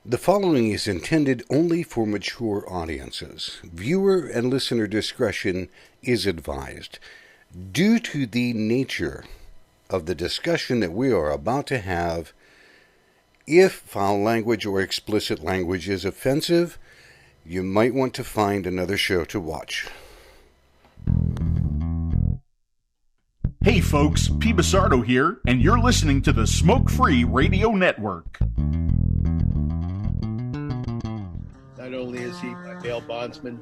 The following is intended only for mature audiences. Viewer and listener discretion is advised. Due to the nature of the discussion that we are about to have, if foul language or explicit language is offensive, you might want to find another show to watch. Hey folks, P. Basardo here, and you're listening to the Smoke Free Radio Network. Not only is he my bail bondsman,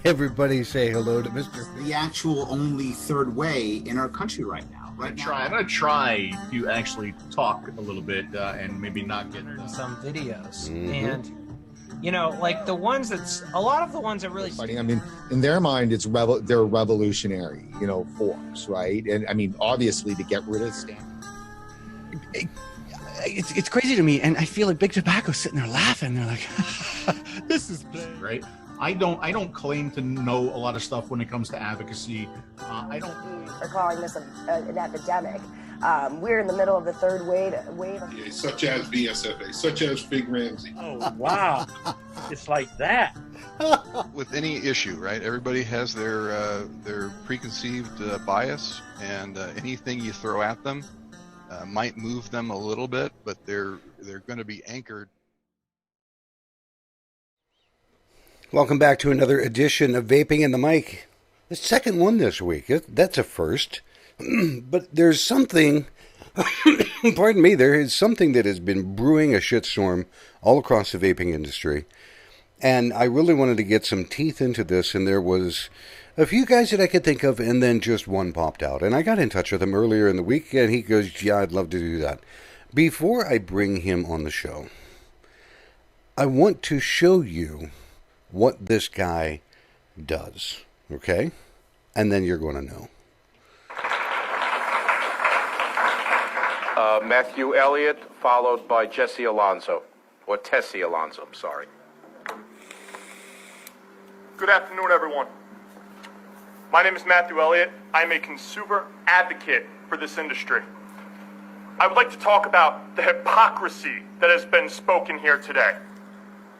Everybody say hello to Mr. The actual only third way in our country right now. I'm gonna try to actually talk a little bit and maybe not get some videos. And you know, like the ones a lot of the ones that really fighting. I mean, in their mind, they're revolutionary, force, right? And I mean, obviously, to get rid of Stanley. It's crazy to me, and I feel like Big Tobacco's sitting there laughing. They're like, "This is right." I don't claim to know a lot of stuff when it comes to advocacy. I don't. They're calling this an epidemic. We're in the middle of the third wave. Yeah, such as VSFA, such as Fig Ramsey. oh wow, it's like that. With any issue, right? Everybody has their preconceived bias, and anything you throw at them might move them a little bit, but they're going to be anchored. Welcome back to another edition of Vaping in the Mic. The second one this week. That's a first. But there's something, pardon me, there is something that has been brewing a shitstorm all across the vaping industry. And I really wanted to get some teeth into this, and there was a few guys that I could think of, and then just one popped out. And I got in touch with him earlier in the week, and he goes, yeah, I'd love to do that. Before I bring him on the show, I want to show you what this guy does, okay? And then you're going to know. Matthew Elliot, followed by Jesse Alonso, or Tessie Alonso, I'm sorry. Good afternoon, everyone. My name is Matthew Elliot. I'm a consumer advocate for this industry. I would like to talk about the hypocrisy that has been spoken here today.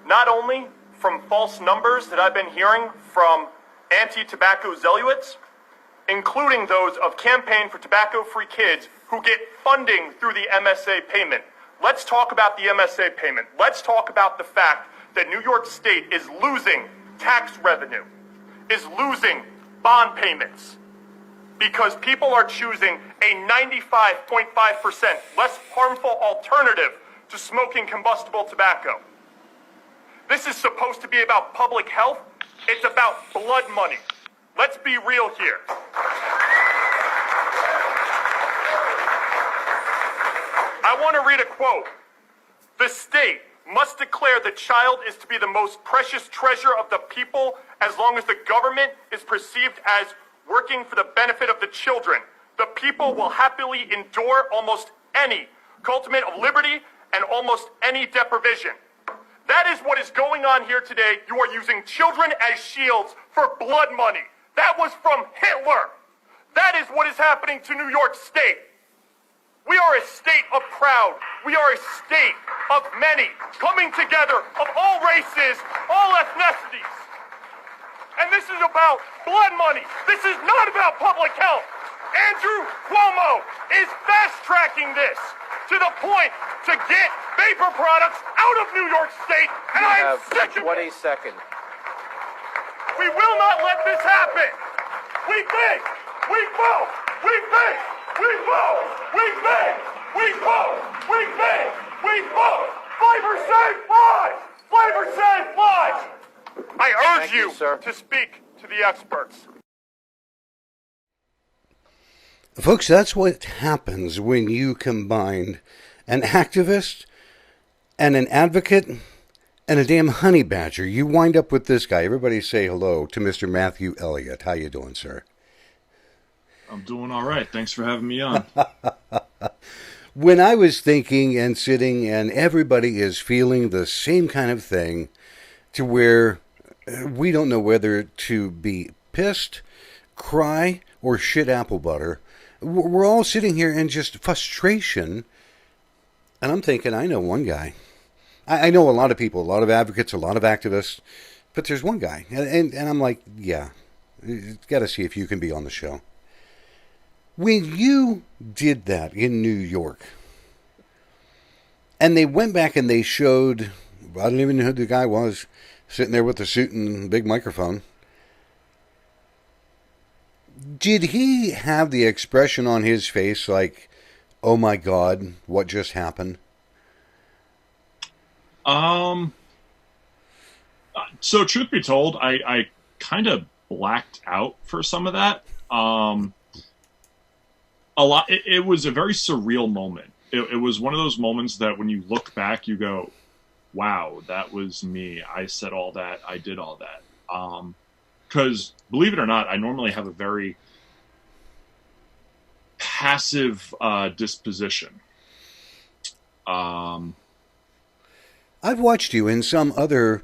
Not only from false numbers that I've been hearing from anti-tobacco zealots, including those of Campaign for Tobacco-Free Kids who get funding through the MSA payment. Let's talk about the MSA payment. Let's talk about the fact that New York State is losing tax revenue, is losing bond payments, because people are choosing a 95.5% less harmful alternative to smoking combustible tobacco. This is supposed to be about public health. It's about blood money. Let's be real here. I want to read a quote. The state must declare the child is to be the most precious treasure of the people as long as the government is perceived as working for the benefit of the children. The people will happily endure almost any cultivation of liberty and almost any deprivation. That is what is going on here today. You are using children as shields for blood money. That was from Hitler. That is what is happening to New York State. We are a state of proud. We are a state of many coming together of all races, all ethnicities. And this is about blood money. This is not about public health. Andrew Cuomo is fast-tracking this to the point to get vapor products out of New York State, and I am sick of it. 20 seconds. We will not let this happen. We think, we vote, we think, we vote, we think, we vote, we think, we vote. Flavor Save Lives! Flavor Save Lives! I urge you to speak to the experts. Folks, that's what happens when you combine an activist and an advocate and a damn honey badger. You wind up with this guy. Everybody say hello to Mr. Matthew Elliott. How you doing, sir? I'm doing all right. Thanks for having me on. When I was thinking and sitting, and everybody is feeling the same kind of thing, to where we don't know whether to be pissed, cry, or shit apple butter. We're all sitting here in just frustration And I'm thinking, I know one guy. I know a lot of people, a lot of advocates, a lot of activists, but there's one guy. And I'm like, yeah, you got to see if you can be on the show. When you did that in New York, and they went back and they showed, I don't even know who the guy was, sitting there with the suit and big microphone. Did he have the expression on his face like, oh my God, what just happened? So truth be told, I kind of blacked out for some of that. A lot. It was a very surreal moment. It was one of those moments that when you look back, you go, wow, that was me. I said all that. I did all that. Because believe it or not, I normally have a very passive disposition. I've watched you in some other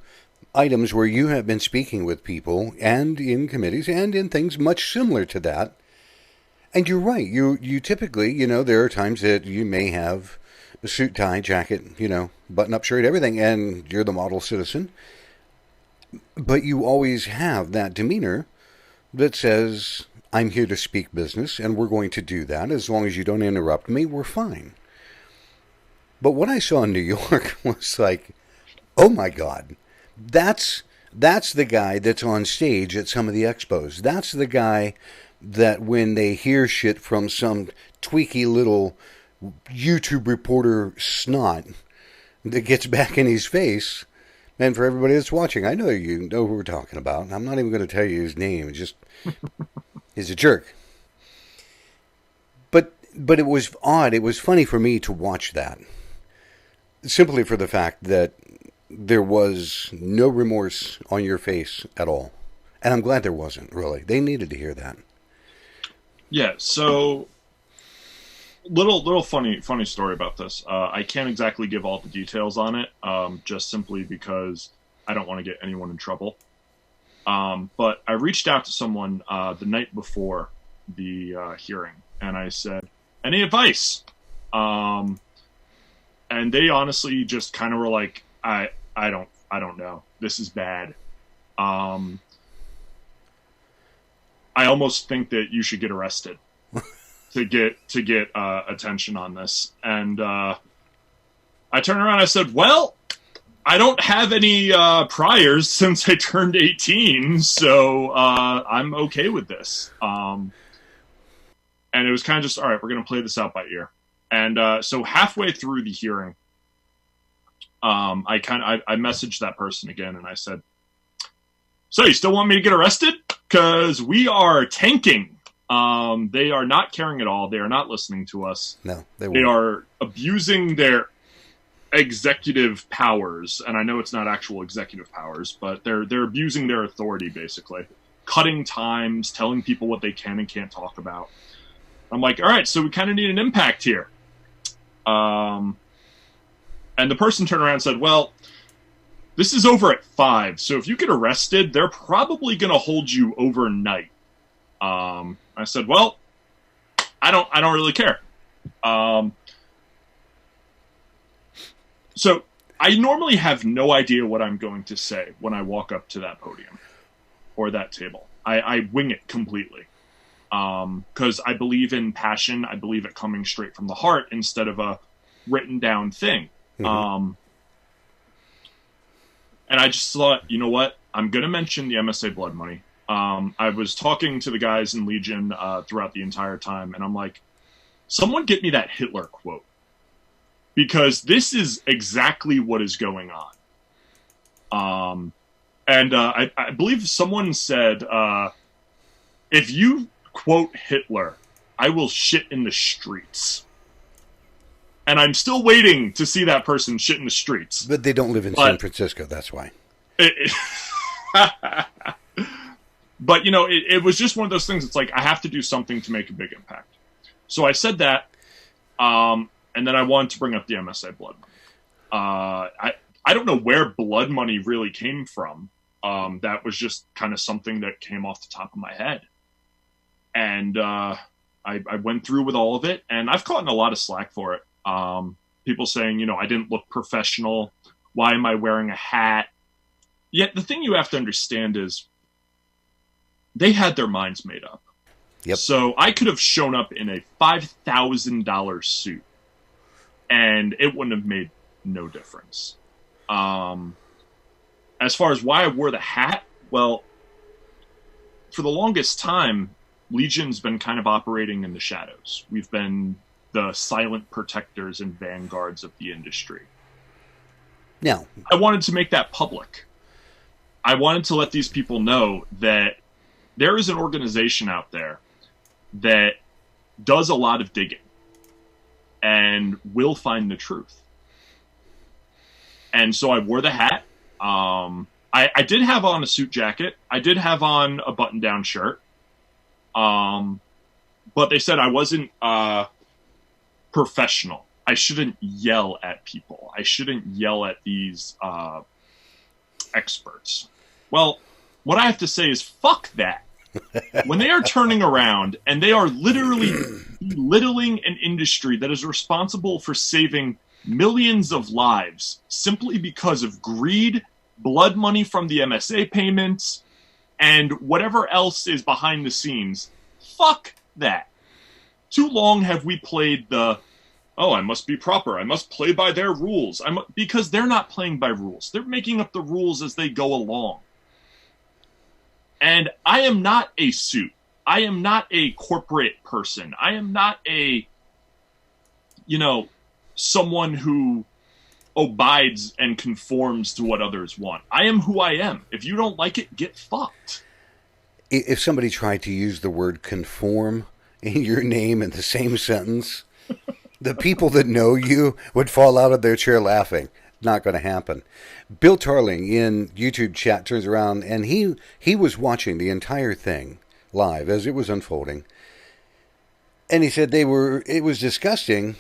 items where you have been speaking with people and in committees and in things much similar to that. And you're right. You typically, there are times that you may have a suit, tie, jacket, button-up shirt, everything, and you're the model citizen. But you always have that demeanor that says, I'm here to speak business, and we're going to do that. As long as you don't interrupt me, we're fine. But what I saw in New York was like, oh my God, that's the guy that's on stage at some of the expos. That's the guy that when they hear shit from some tweaky little YouTube reporter snot that gets back in his face, and for everybody that's watching, I know you know who we're talking about. I'm not even going to tell you his name. It's just, he's a jerk. But it was odd. It was funny for me to watch that. Simply for the fact that there was no remorse on your face at all. And I'm glad there wasn't, really. They needed to hear that. Yeah, so little funny story about this. I can't exactly give all the details on it, just simply because I don't want to get anyone in trouble. But I reached out to someone the night before the hearing, and I said, "Any advice?" And they honestly just kind of were like, "I don't know. This is bad. I almost think that you should get arrested to get attention on this." And I turned around and I said, well, I don't have any priors since I turned 18, so I'm okay with this. And it was kind of just, all right, we're going to play this out by ear. And so halfway through the hearing, I messaged that person again and I said, so you still want me to get arrested? Because we are tanking. They are not caring at all. They are not listening to us. No, they won't. They are abusing their executive powers, and I know it's not actual executive powers, but they're abusing their authority, basically. Cutting times, telling people what they can and can't talk about. I'm like, all right, so we kind of need an impact here. And the person turned around and said, well, this is over at 5, so if you get arrested, they're probably going to hold you overnight. I said, well, I don't really care. So I normally have no idea what I'm going to say when I walk up to that podium or that table. I wing it completely. Because I believe in passion. I believe it coming straight from the heart instead of a written down thing. Mm-hmm. And I just thought, you know what? I'm going to mention the MSA blood money. I was talking to the guys in Legion throughout the entire time, and I'm like, someone get me that Hitler quote. Because this is exactly what is going on. And I believe someone said, if you quote Hitler, I will shit in the streets. And I'm still waiting to see that person shit in the streets. But they don't live in San Francisco, that's why. But, you know, it was just one of those things. It's like, I have to do something to make a big impact. So I said that, and then I wanted to bring up the MSA blood money. I don't know where blood money really came from. That was just kind of something that came off the top of my head. And I went through with all of it, and I've caught a lot of slack for it. People saying, I didn't look professional. Why am I wearing a hat? Yet the thing you have to understand is they had their minds made up. Yep. So I could have shown up in a $5,000 suit and it wouldn't have made no difference. As far as why I wore the hat, well, for the longest time, Legion's been kind of operating in the shadows. We've been the silent protectors and vanguards of the industry. Now, I wanted to make that public. I wanted to let these people know that there is an organization out there that does a lot of digging and will find the truth. And so I wore the hat. I did have on a suit jacket. I did have on a button-down shirt. But they said I wasn't professional. I shouldn't yell at people. I shouldn't yell at these experts. Well, what I have to say is fuck that. When they are turning around and they are literally belittling an industry that is responsible for saving millions of lives simply because of greed, blood money from the MSA payments, and whatever else is behind the scenes, fuck that. Too long have we played the, I must be proper, I must play by their rules. Because they're not playing by rules. They're making up the rules as they go along. And I am not a suit. I am not a corporate person. I am not a, someone who abides and conforms to what others want. I am who I am. If you don't like it, get fucked. If somebody tried to use the word conform in your name in the same sentence, the people that know you would fall out of their chair laughing. Not going to happen. Bill Tarling in YouTube chat turns around and he was watching the entire thing live as it was unfolding. And he said it was disgusting.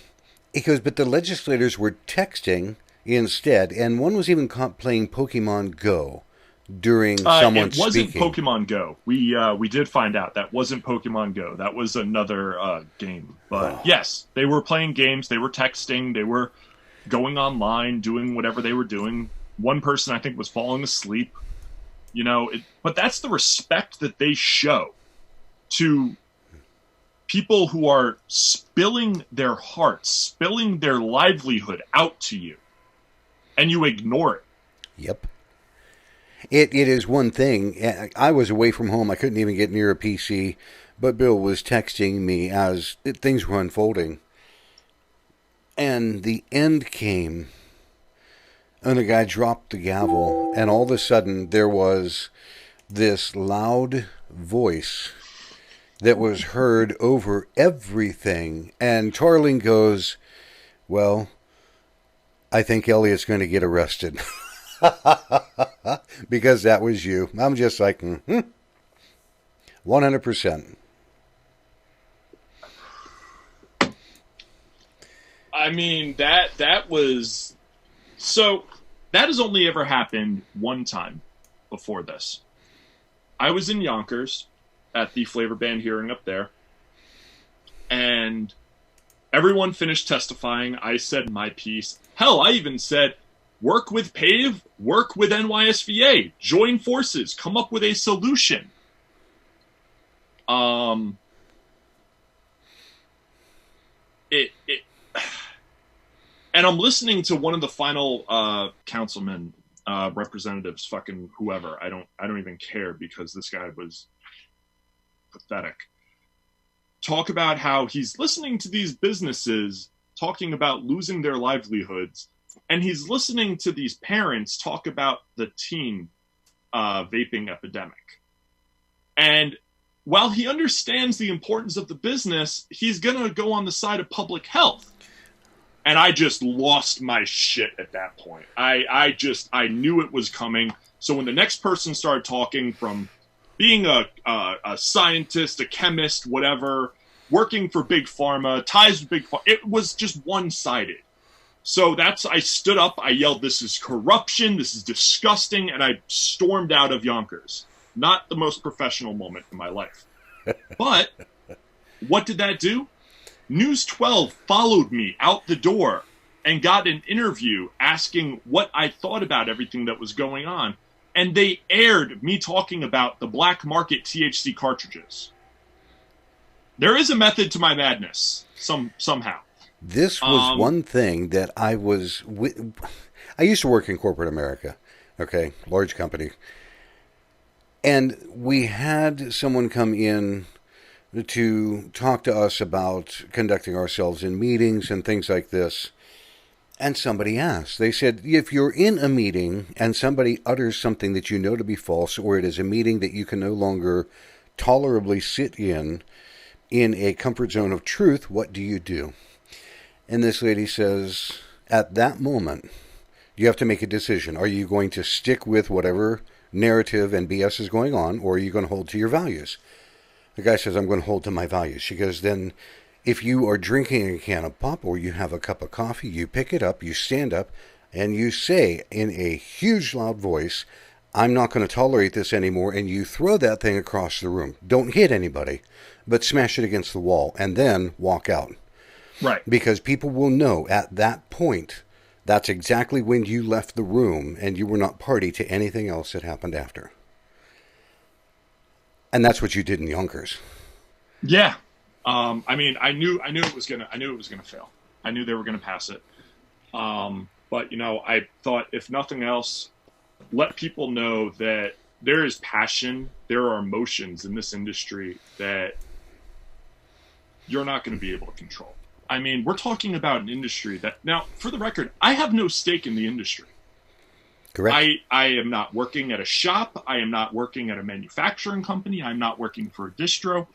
He goes, but the legislators were texting instead, and one was even caught playing Pokemon Go during someone speaking. It wasn't Pokemon Go. We did find out that wasn't Pokemon Go. That was another game. But yes, they were playing games. They were texting. They were going online, doing whatever they were doing. One person, I think, was falling asleep. But that's the respect that they show to people who are spilling their hearts, spilling their livelihood out to you, and you ignore it. Yep. It is one thing. I was away from home. I couldn't even get near a PC, but Bill was texting me as things were unfolding. And the end came, and the guy dropped the gavel, and all of a sudden there was this loud voice that was heard over everything. And Tarling goes, well, I think Elliot's going to get arrested. Because that was you. I'm just like, 100%. I mean, that was... So, that has only ever happened one time before this. I was in Yonkers at the Flavor Band hearing up there, and everyone finished testifying. I said my piece. Hell, I even said, work with PAVE, work with NYSVA, join forces, come up with a solution. And I'm listening to one of the final councilmen, representatives, fucking whoever. I don't even care, because this guy was pathetic. Talk about how he's listening to these businesses talking about losing their livelihoods, and he's listening to these parents talk about the teen vaping epidemic. And while he understands the importance of the business, he's going to go on the side of public health. And I just lost my shit at that point. I knew it was coming. So when the next person started talking, from being a scientist, a chemist, whatever, working for Big Pharma, ties with Big Pharma, it was just one-sided. So I stood up, I yelled, this is corruption, this is disgusting, and I stormed out of Yonkers. Not the most professional moment in my life. But what did that do? News 12 followed me out the door and got an interview asking what I thought about everything that was going on. And they aired me talking about the black market THC cartridges. There is a method to my madness, somehow. This was one thing that I used to work in corporate America, okay, large company. And we had someone come in to talk to us about conducting ourselves in meetings and things like this. And somebody asked, they said, if you're in a meeting and somebody utters something that you know to be false, or it is a meeting that you can no longer tolerably sit in a comfort zone of truth, what do you do? And this lady says, at that moment, you have to make a decision. Are you going to stick with whatever narrative and BS is going on, or are you going to hold to your values? The guy says, I'm going to hold to my values. She goes, then if you are drinking a can of pop or you have a cup of coffee, you pick it up, you stand up, and you say in a huge loud voice, I'm not going to tolerate this anymore, and you throw that thing across the room. Don't hit anybody, but smash it against the wall, and then walk out. Right. Because people will know at that point, that's exactly when you left the room, and you were not party to anything else that happened after. And that's what you did in Yonkers. Yeah. I mean, I knew it was gonna fail. I knew they were gonna pass it. But I thought, if nothing else, let people know that there is passion, there are emotions in this industry that you're not going to be able to control. I mean, we're talking about an industry that, now, for the record, I have no stake in the industry. Correct. I am not working at a shop. I am not working at a manufacturing company. I'm not working for a distro.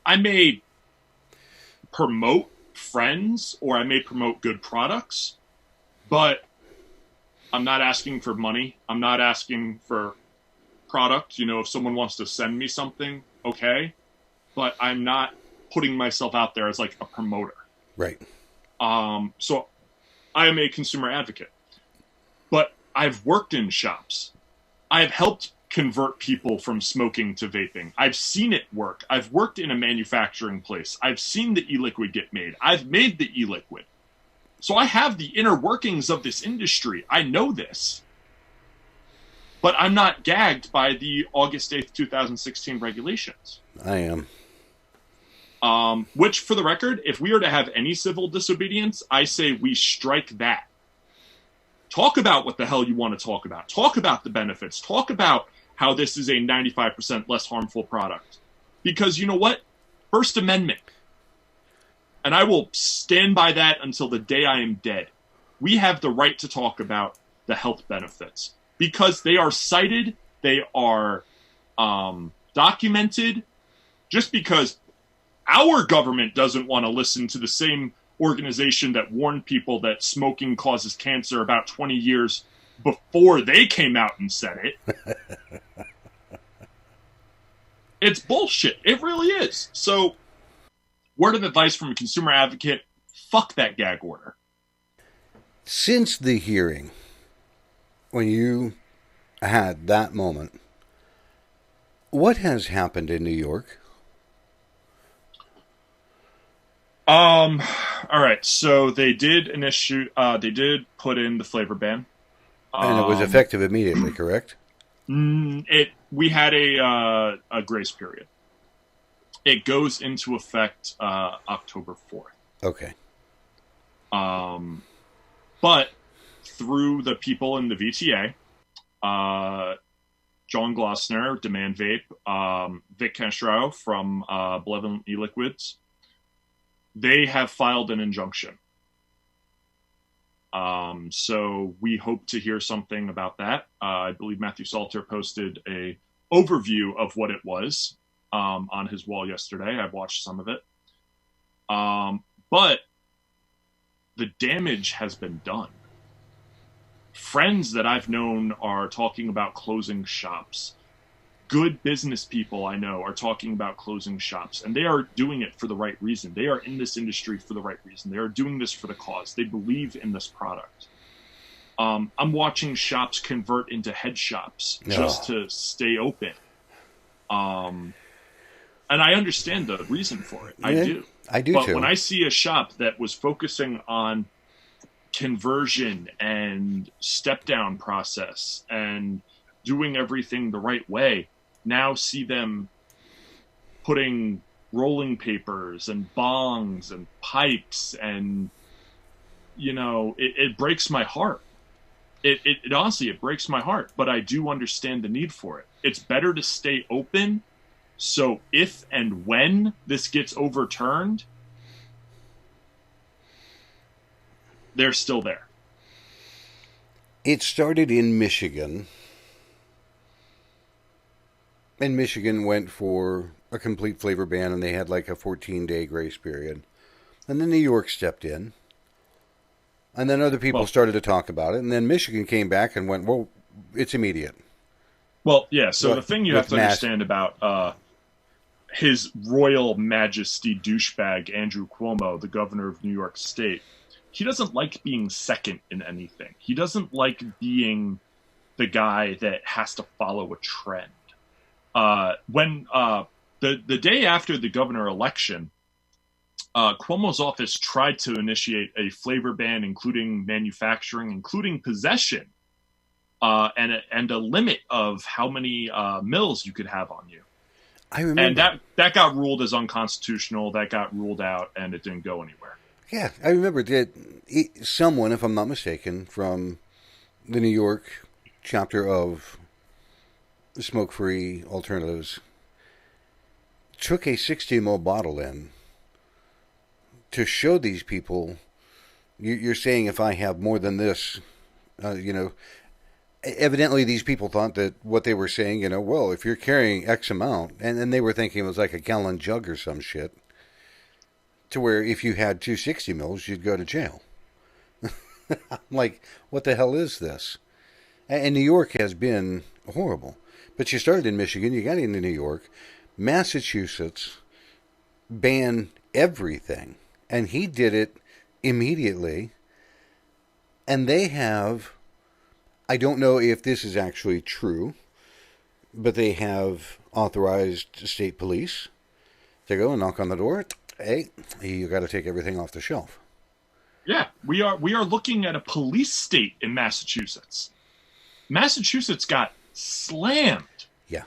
I may promote friends, or I may promote good products, but I'm not asking for money. I'm not asking for product. If someone wants to send me something, okay, but I'm not putting myself out there as like a promoter. Right. So I am a consumer advocate, but I've worked in shops. I've helped convert people from smoking to vaping. I've seen it work. I've worked in a manufacturing place. I've seen the e-liquid get made. I've made the e-liquid. So I have the inner workings of this industry. I know this. But I'm not gagged by the August 8th, 2016 regulations. I am. Which, for the record, if we are to have any civil disobedience, I say we strike that. Talk about what the hell you want to talk about. Talk about the benefits. Talk about how this is a 95% less harmful product. Because you know what? First Amendment. And I will stand by that until the day I am dead. We have the right to talk about the health benefits. Because they are cited, they are documented. Just because our government doesn't want to listen to the same organization that warned people that smoking causes cancer about 20 years before they came out and said it. It's bullshit. It really is. So, word of advice from a consumer advocate, fuck that gag order. Since the hearing, when you had that moment, what has happened in New York? All right. So they did put in the flavor ban. And it was effective immediately, correct? We had a grace period. It goes into effect October 4th. Okay. But through the people in the VTA, John Glossner, Demand Vape, Vic Castro from Benevolent E-Liquids, they have filed an injunction. So we hope to hear something about that. I believe Matthew Salter posted a overview of what it was on his wall yesterday. I've watched some of it. But the damage has been done. Friends that I've known are talking about closing shops. Good business people I know are talking about closing shops, and they are doing it for the right reason. They are in this industry for the right reason. They are doing this for the cause. They believe in this product. I'm watching shops convert into head shops just to stay open. And I understand the reason for it. I do. I do but too. When I see a shop that was focusing on conversion and step down process and doing everything the right way now see them putting rolling papers and bongs and pipes, and it breaks my heart. It honestly, it breaks my heart, but I do understand the need for it. It's better to stay open, so if and when this gets overturned, they're still there. It started in Michigan, and Michigan went for a complete flavor ban, and they had like a 14-day grace period. And then New York stepped in. And then other people started to talk about it. And then Michigan came back and went, well, it's immediate. Well, yeah, so the thing you have to understand about His Royal Majesty douchebag Andrew Cuomo, the governor of New York State, he doesn't like being second in anything. He doesn't like being the guy that has to follow a trend. When the day after the governor election, Cuomo's office tried to initiate a flavor ban, including manufacturing, including possession, and a limit of how many mills you could have on you. I remember. And that got ruled as unconstitutional. That got ruled out, and it didn't go anywhere. Yeah, I remember that someone, if I'm not mistaken, from the New York chapter of Smoke-Free Alternatives took a 60 ml bottle in to show these people, you're saying if I have more than this, evidently these people thought that what they were saying, well, if you're carrying X amount, and they were thinking it was like a gallon jug or some shit, to where if you had 260 mils, you'd go to jail. I'm like, what the hell is this? And New York has been horrible. But you started in Michigan, you got into New York, Massachusetts banned everything. And he did it immediately. And they have, I don't know if this is actually true, but they have authorized state police to go and knock on the door. Hey, you got to take everything off the shelf. Yeah, we are looking at a police state in Massachusetts. Massachusetts got slammed. Yeah.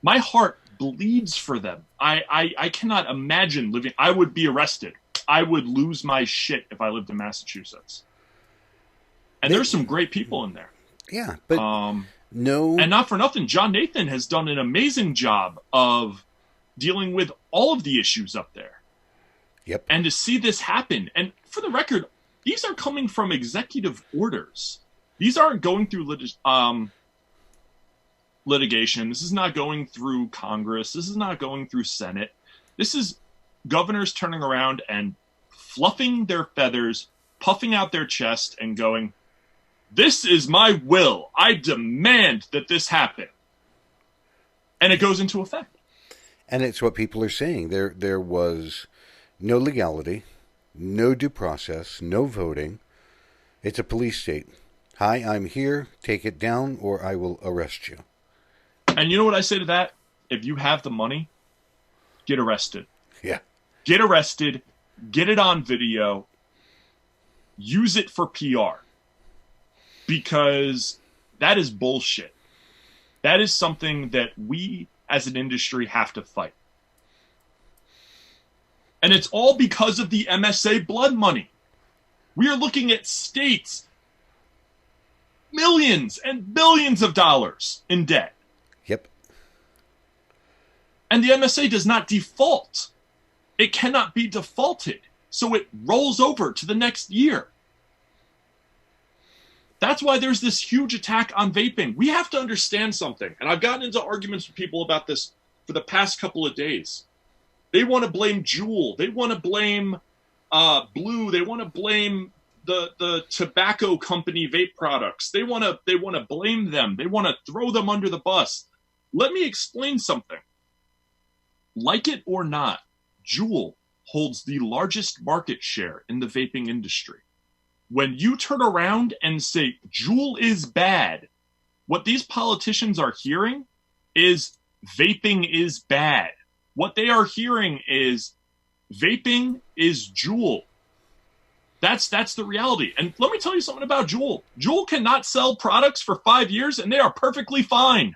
My heart bleeds for them. I cannot imagine living. I would be arrested. I would lose my shit if I lived in Massachusetts. And there's some great people in there. Yeah, but no. And not for nothing, John Nathan has done an amazing job of dealing with all of the issues up there. Yep. And to see this happen, and for the record, these are coming from executive orders. These aren't going through litigation. This is not going through Congress. This is not going through Senate. This is governors turning around and fluffing their feathers, puffing out their chest, and going, "This is my will. I demand that this happen." And it goes into effect. And it's what people are saying. There was no legality, no due process, no voting. It's a police state. Hi, I'm here. Take it down or I will arrest you. And you know what I say to that? If you have the money, get arrested. Yeah. Get arrested. Get it on video. Use it for PR. Because that is bullshit. That is something that we as an industry have to fight. And it's all because of the MSA blood money. We are looking at states, millions and billions of dollars in debt. Yep. And the MSA does not default. It cannot be defaulted. So it rolls over to the next year. That's why there's this huge attack on vaping. We have to understand something. And I've gotten into arguments with people about this for the past couple of days. They want to blame Juul. They want to blame Blue. They want to blame the tobacco company vape products. They want to blame them. They want to throw them under the bus. Let me explain something. Like it or not, Juul holds the largest market share in the vaping industry. When you turn around and say Juul is bad, what these politicians are hearing is vaping is bad. What they are hearing is vaping is Juul. That's the reality. And let me tell you something about Juul. Juul cannot sell products for 5 years, and they are perfectly fine.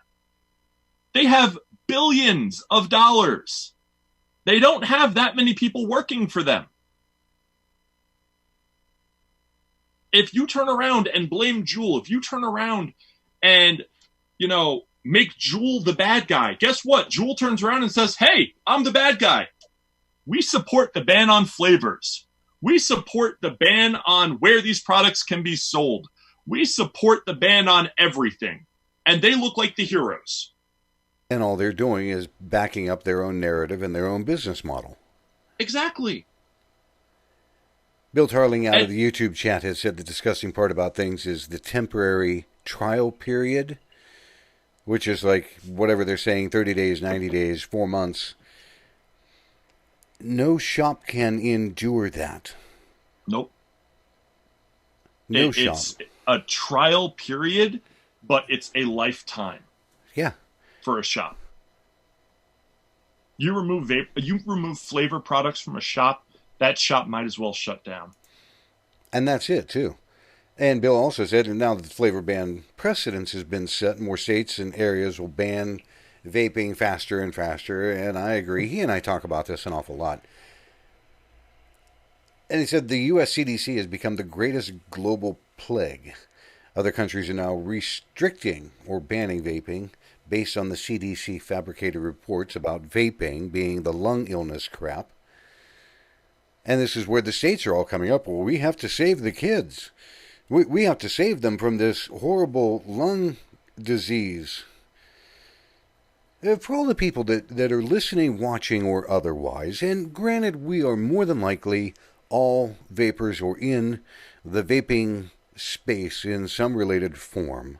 They have billions of dollars. They don't have that many people working for them. If you turn around and blame Juul, if you turn around and, make Juul the bad guy, guess what? Juul turns around and says, hey, I'm the bad guy. We support the ban on flavors. We support the ban on where these products can be sold. We support the ban on everything. And they look like the heroes. And all they're doing is backing up their own narrative and their own business model. Exactly. Bill Tarling out of the YouTube chat has said the disgusting part about things is the temporary trial period, which is like whatever they're saying, 30 days, 90 days, 4 months. No shop can endure that. Nope. No shop. It's a trial period, but it's a lifetime. Yeah. For a shop. You remove flavor products from a shop, that shop might as well shut down. And that's it, too. And Bill also said, and now that the flavor ban precedence has been set, more states and areas will ban vaping faster and faster, and I agree. He and I talk about this an awful lot. And he said the U.S. CDC has become the greatest global plague. Other countries are now restricting or banning vaping based on the CDC fabricated reports about vaping being the lung illness crap. And this is where the states are all coming up. Well, we have to save the kids. We have to save them from this horrible lung disease. For all the people that are listening, watching, or otherwise, and granted, we are more than likely all vapors or in the vaping space in some related form.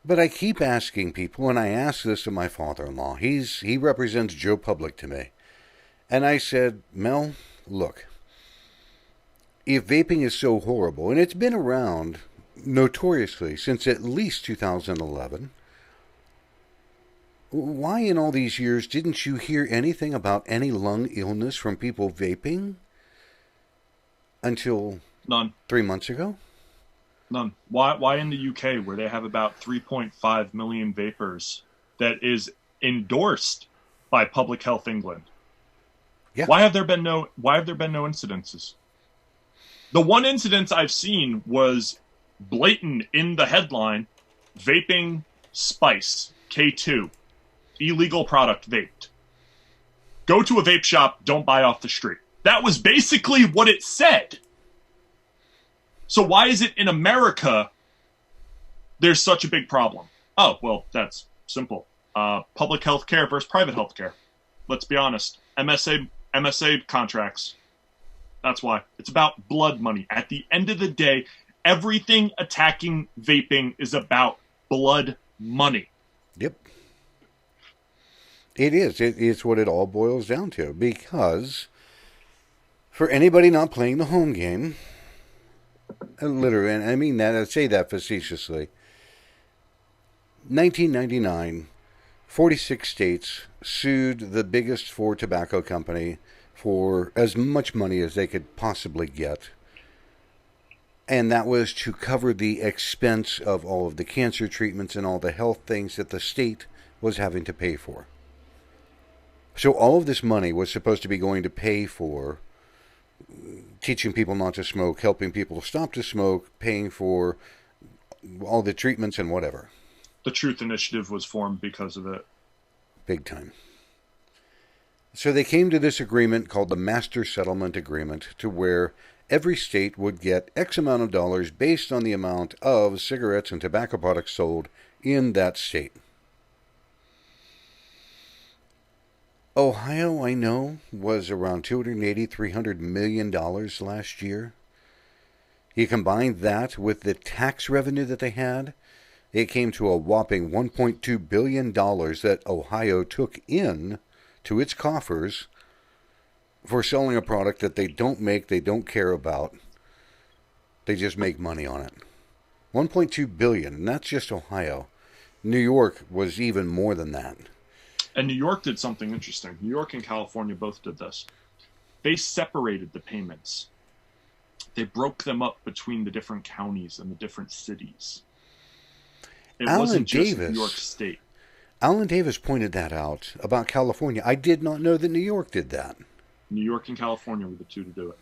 But I keep asking people, and I asked this to my father-in-law. He represents Joe Public to me. And I said, Mel, look, if vaping is so horrible, and it's been around notoriously since at least 2011, why in all these years didn't you hear anything about any lung illness from people vaping until None. 3 months ago? None. Why in the UK, where they have about 3.5 million vapors, that is endorsed by Public Health England? Yeah. Why have there been no incidences? The one incident I've seen was blatant in the headline: vaping spice K2, illegal product vaped. Go to a vape shop, don't buy off the street. That was basically what it said. So why is it in America there's such a big problem? Oh, well, that's simple. Public health care versus private health care. Let's be honest. MSA contracts. That's why. It's about blood money. At the end of the day, everything attacking vaping is about blood money. Yep. It is. It's what it all boils down to. Because for anybody not playing the home game, literally, and I mean that, I say that facetiously, 1999, 46 states sued the biggest four tobacco company for as much money as they could possibly get. And that was to cover the expense of all of the cancer treatments and all the health things that the state was having to pay for. So all of this money was supposed to be going to pay for teaching people not to smoke, helping people stop to smoke, paying for all the treatments and whatever. The Truth Initiative was formed because of it. Big time. So they came to this agreement called the Master Settlement Agreement, to where every state would get X amount of dollars based on the amount of cigarettes and tobacco products sold in that state. Ohio, I know, was around $280-300 million last year. You combine that with the tax revenue that they had, it came to a whopping $1.2 billion that Ohio took in to its coffers for selling a product that they don't make, they don't care about. They just make money on it. $1.2 billion, and that's just Ohio. New York was even more than that. And New York did something interesting. New York and California both did this. They separated the payments. they broke them up between the different counties and the different cities. It Alan wasn't just Davis. New York State. Alan Davis pointed that out about California. I did not know that New York did that. New York and California were the two to do it.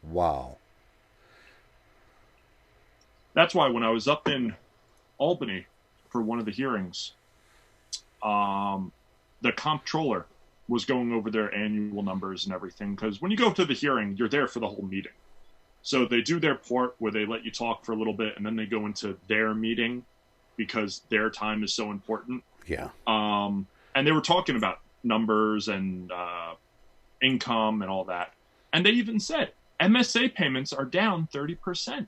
Wow. That's why when I was up in Albany for one of the hearings, the comptroller was going over their annual numbers and everything. Because when you go to the hearing, you're there for the whole meeting. So they do their part where they let you talk for a little bit, and then they go into their meeting because their time is so important. Yeah. And they were talking about numbers and income and all that. And they even said MSA payments are down 30%.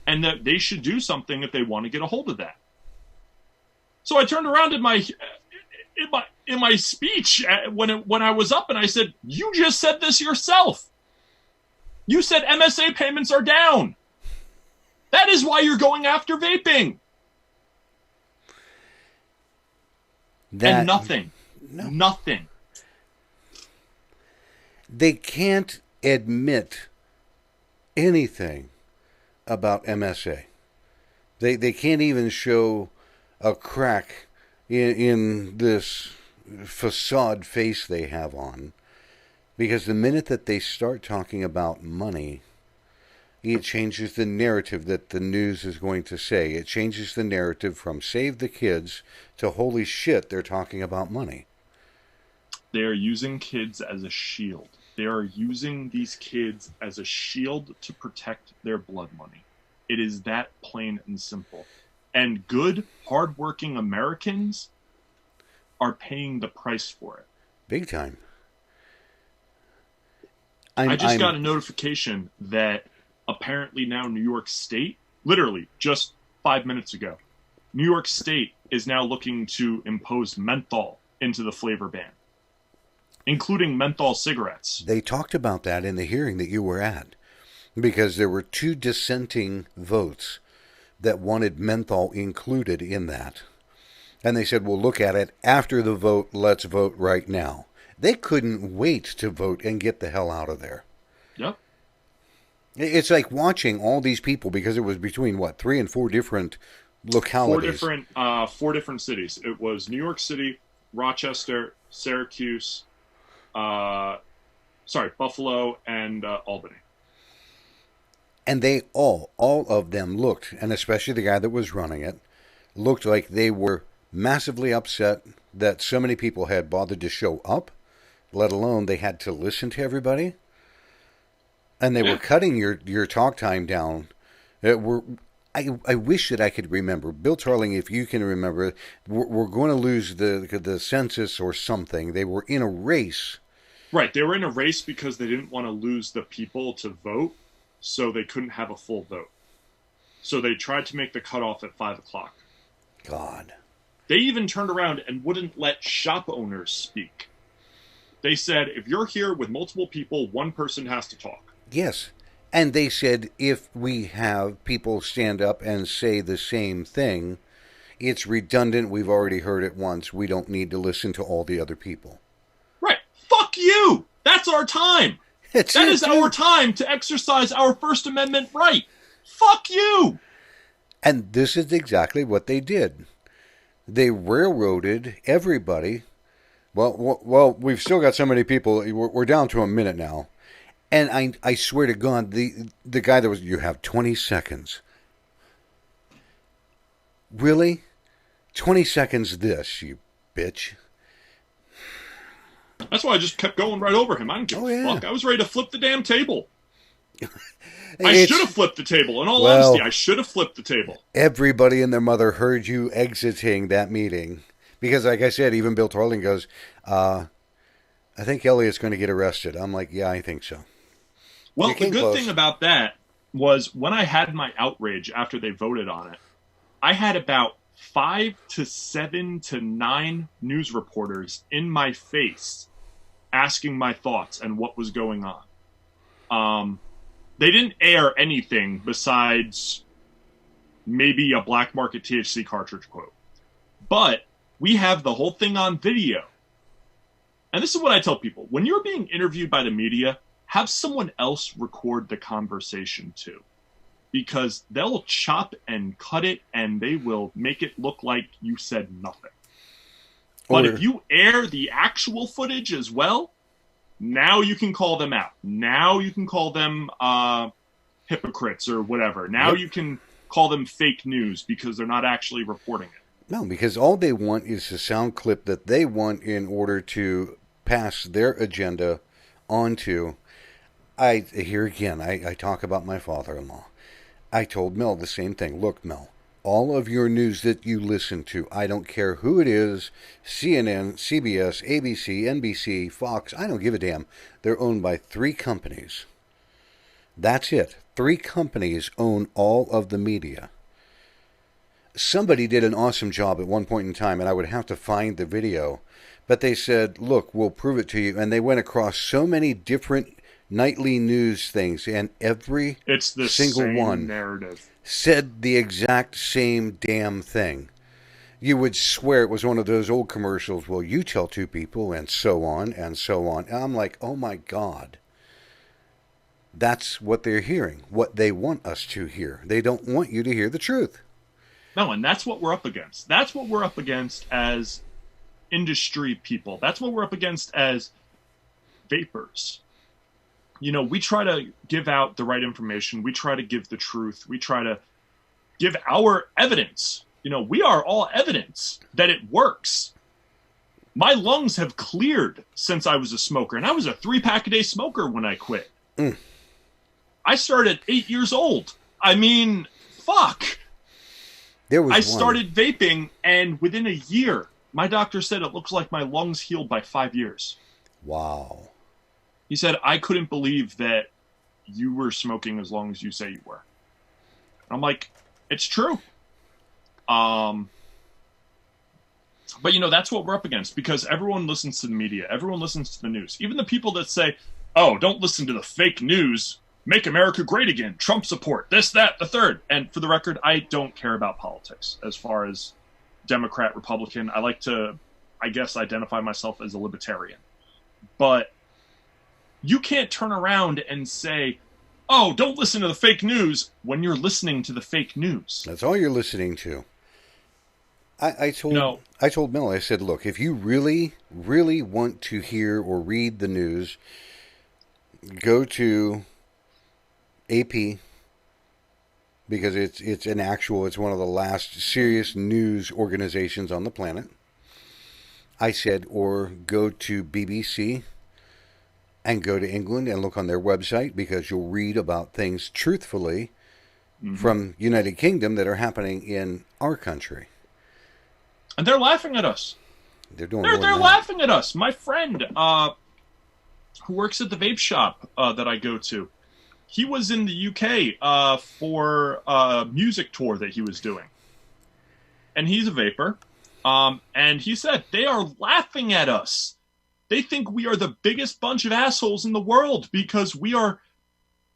And that they should do something if they want to get a hold of that. So I turned around in my speech when I was up and I said, "You just said this yourself. You said MSA payments are down. That is why you're going after vaping." And nothing. No. Nothing. They can't admit anything about MSA. They can't even show a crack in this facade face they have on. Because the minute that they start talking about money, it changes the narrative that the news is going to say. It changes the narrative from save the kids to holy shit, they're talking about money. They are using kids as a shield. They are using these kids as a shield to protect their blood money. It is that plain and simple. And good, hardworking Americans are paying the price for it. Big time. I just got a notification that apparently now New York State, literally just 5 minutes ago, New York State is now looking to impose menthol into the flavor ban, including menthol cigarettes. They talked about that in the hearing that you were at, because there were 2 dissenting votes that wanted menthol included in that. And they said, we'll look at it after the vote, let's vote right now. They couldn't wait to vote and get the hell out of there. Yep. It's like watching all these people, because it was between, 3 and 4 different localities. 4 different cities. It was New York City, Rochester, Syracuse, Buffalo, and Albany. And they all of them looked, and especially the guy that was running it, looked like they were massively upset that so many people had bothered to show up, let alone they had to listen to everybody. And they were cutting your talk time down. I wish that I could remember. Bill Tarling, if you can remember, we're going to lose the census or something. They were in a race. Right, they were in a race because they didn't want to lose the people to vote, so they couldn't have a full vote. So they tried to make the cutoff at 5 o'clock. God. They even turned around and wouldn't let shop owners speak. They said, if you're here with multiple people, one person has to talk. Yes. And they said, if we have people stand up and say the same thing, it's redundant. We've already heard it once. We don't need to listen to all the other people. Right. Fuck you! That's our time! That is our time to exercise our First Amendment right. Fuck you! And this is exactly what they did. They railroaded everybody. Well, we've still got so many people. We're down to a minute now. And I swear to God, the guy that was, you have 20 seconds. Really? 20 seconds this, you bitch. That's why I just kept going right over him. I didn't give a fuck. I was ready to flip the damn table. I should have flipped the table. In all honesty, I should have flipped the table. Everybody and their mother heard you exiting that meeting. Because, like I said, even Bill Tarling goes, I think Elliott's going to get arrested. I'm like, yeah, I think so. Well, the good thing about that was when I had my outrage after they voted on it, I had about 5 to 7 to 9 news reporters in my face asking my thoughts and what was going on. They didn't air anything besides maybe a black market THC cartridge quote. But we have the whole thing on video. And this is what I tell people. When you're being interviewed by the media, have someone else record the conversation too, because they'll chop and cut it and they will make it look like you said nothing. But if you air the actual footage as well, now you can call them out. Now you can call them hypocrites or whatever. Now you can call them fake news because they're not actually reporting it. No, because all they want is a sound clip that they want in order to pass their agenda onto. Here again, I talk about my father-in-law. I told Mel the same thing. Look, Mel, all of your news that you listen to, I don't care who it is, CNN, CBS, ABC, NBC, Fox, I don't give a damn. They're owned by 3 companies. That's it. 3 companies own all of the media. Somebody did an awesome job at one point in time, and I would have to find the video, but they said, look, we'll prove it to you. And they went across so many different nightly news things, and every single one narrative said the exact same damn thing. You would swear it was one of those old commercials, well, you tell 2 people, and so on, and so on. And I'm like, oh my God. That's what they're hearing, what they want us to hear. They don't want you to hear the truth. No, and that's what we're up against. That's what we're up against as industry people. That's what we're up against as vapors. You know, we try to give out the right information. We try to give the truth. We try to give our evidence. You know, we are all evidence that it works. My lungs have cleared since I was a smoker, and I was a 3-pack-a-day smoker when I quit. I started at 8 years old. I mean, fuck. I started vaping, and within a year, my doctor said it looks like my lungs healed by 5 years. Wow. He said, I couldn't believe that you were smoking as long as you say you were. I'm like, it's true. But, you know, that's what we're up against, because everyone listens to the media. Everyone listens to the news. Even the people that say, oh, don't listen to the fake news. Make America great again. Trump support. This, that, the third. And for the record, I don't care about politics as far as Democrat, Republican. I like to, I guess, identify myself as a libertarian. But you can't turn around and say, oh, don't listen to the fake news when you're listening to the fake news. That's all you're listening to. I told Mel, I said, look, if you really, really want to hear or read the news, go to AP, because it's one of the last serious news organizations on the planet. I said, or go to BBC and go to England and look on their website, because you'll read about things truthfully from United Kingdom that are happening in our country. And they're laughing at us. They're laughing at us. My friend who works at the vape shop that I go to, he was in the UK for a music tour that he was doing. And he's a vapor. And he said, they are laughing at us. They think we are the biggest bunch of assholes in the world because we are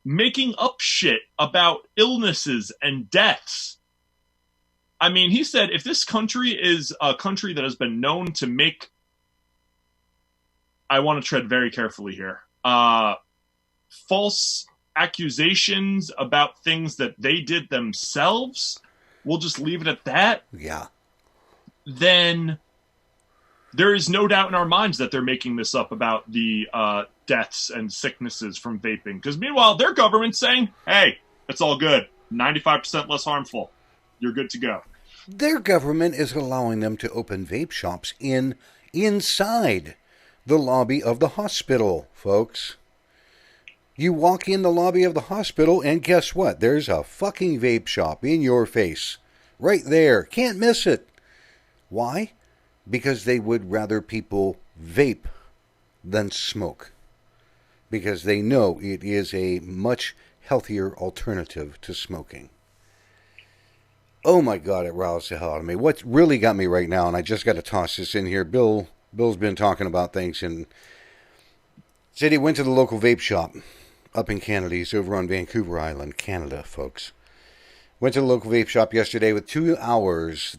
making up shit about illnesses and deaths. I mean, he said, if this country is a country that has been known to make, I want to tread very carefully here, false accusations about things that they did themselves, we'll just leave it at that. Yeah. Then there is no doubt in our minds that they're making this up about the deaths and sicknesses from vaping. Because meanwhile, their government's saying, hey, it's all good. 95% less harmful. You're good to go. Their government is allowing them to open vape shops inside the lobby of the hospital, folks. You walk in the lobby of the hospital, and guess what? There's a fucking vape shop in your face. Right there. Can't miss it. Why? Because they would rather people vape than smoke. Because they know it is a much healthier alternative to smoking. Oh my God, it roused the hell out of me. What really got me right now, and I just got to toss this in here, Bill's been talking about things, and said he went to the local vape shop up in Canada. He's over on Vancouver Island, Canada, folks. Went to the local vape shop yesterday with 2 hours.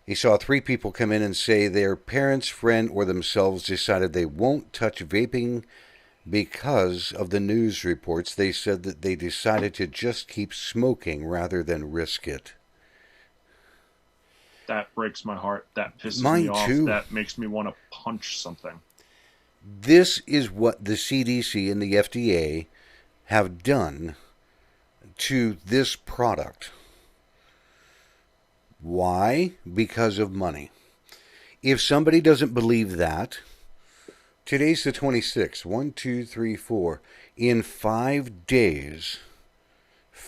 He saw 3 people come in and say their parents, friend, or themselves decided they won't touch vaping because of the news reports. They said that they decided to just keep smoking rather than risk it. That breaks my heart. That pisses Mine me off. too. That makes me want to punch something. This is what the CDC and the FDA have done to this product. Why? Because of money. If somebody doesn't believe that, today's the 26th. 1, 2, 3, 4. In 5 days,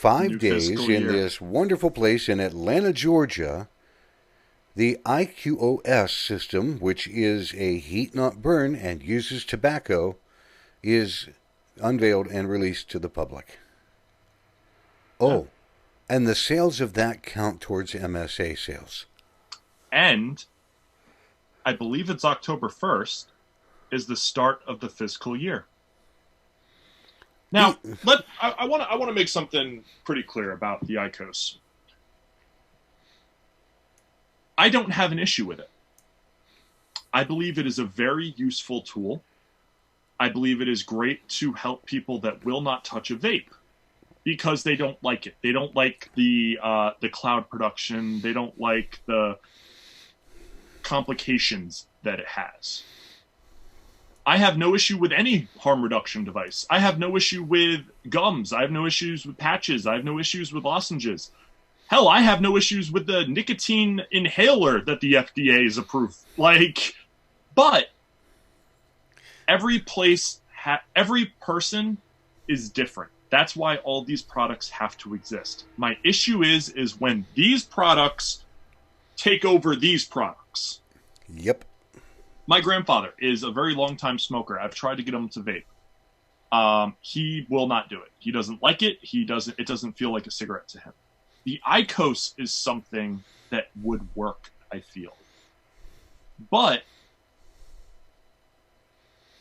New fiscal in year. this wonderful place in Atlanta, Georgia, the IQOS system, which is a heat not burn and uses tobacco, is unveiled and released to the public. Oh, and the sales of that count towards MSA sales. And I believe it's October 1st is the start of the fiscal year. Now, I want to make something pretty clear about the IQOS. I don't have an issue with it. I believe it is a very useful tool. I believe it is great to help people that will not touch a vape because they don't like it. They don't like the cloud production. They don't like the complications that it has. I have no issue with any harm reduction device. I have no issue with gums. I have no issues with patches. I have no issues with lozenges. Hell, I have no issues with the nicotine inhaler that the FDA has approved. But every person is different. That's why all these products have to exist. My issue is when these products take over these products. Yep. My grandfather is a very long-time smoker. I've tried to get him to vape. He will not do it. He doesn't like it. It doesn't feel like a cigarette to him. The IQOS is something that would work, I feel. But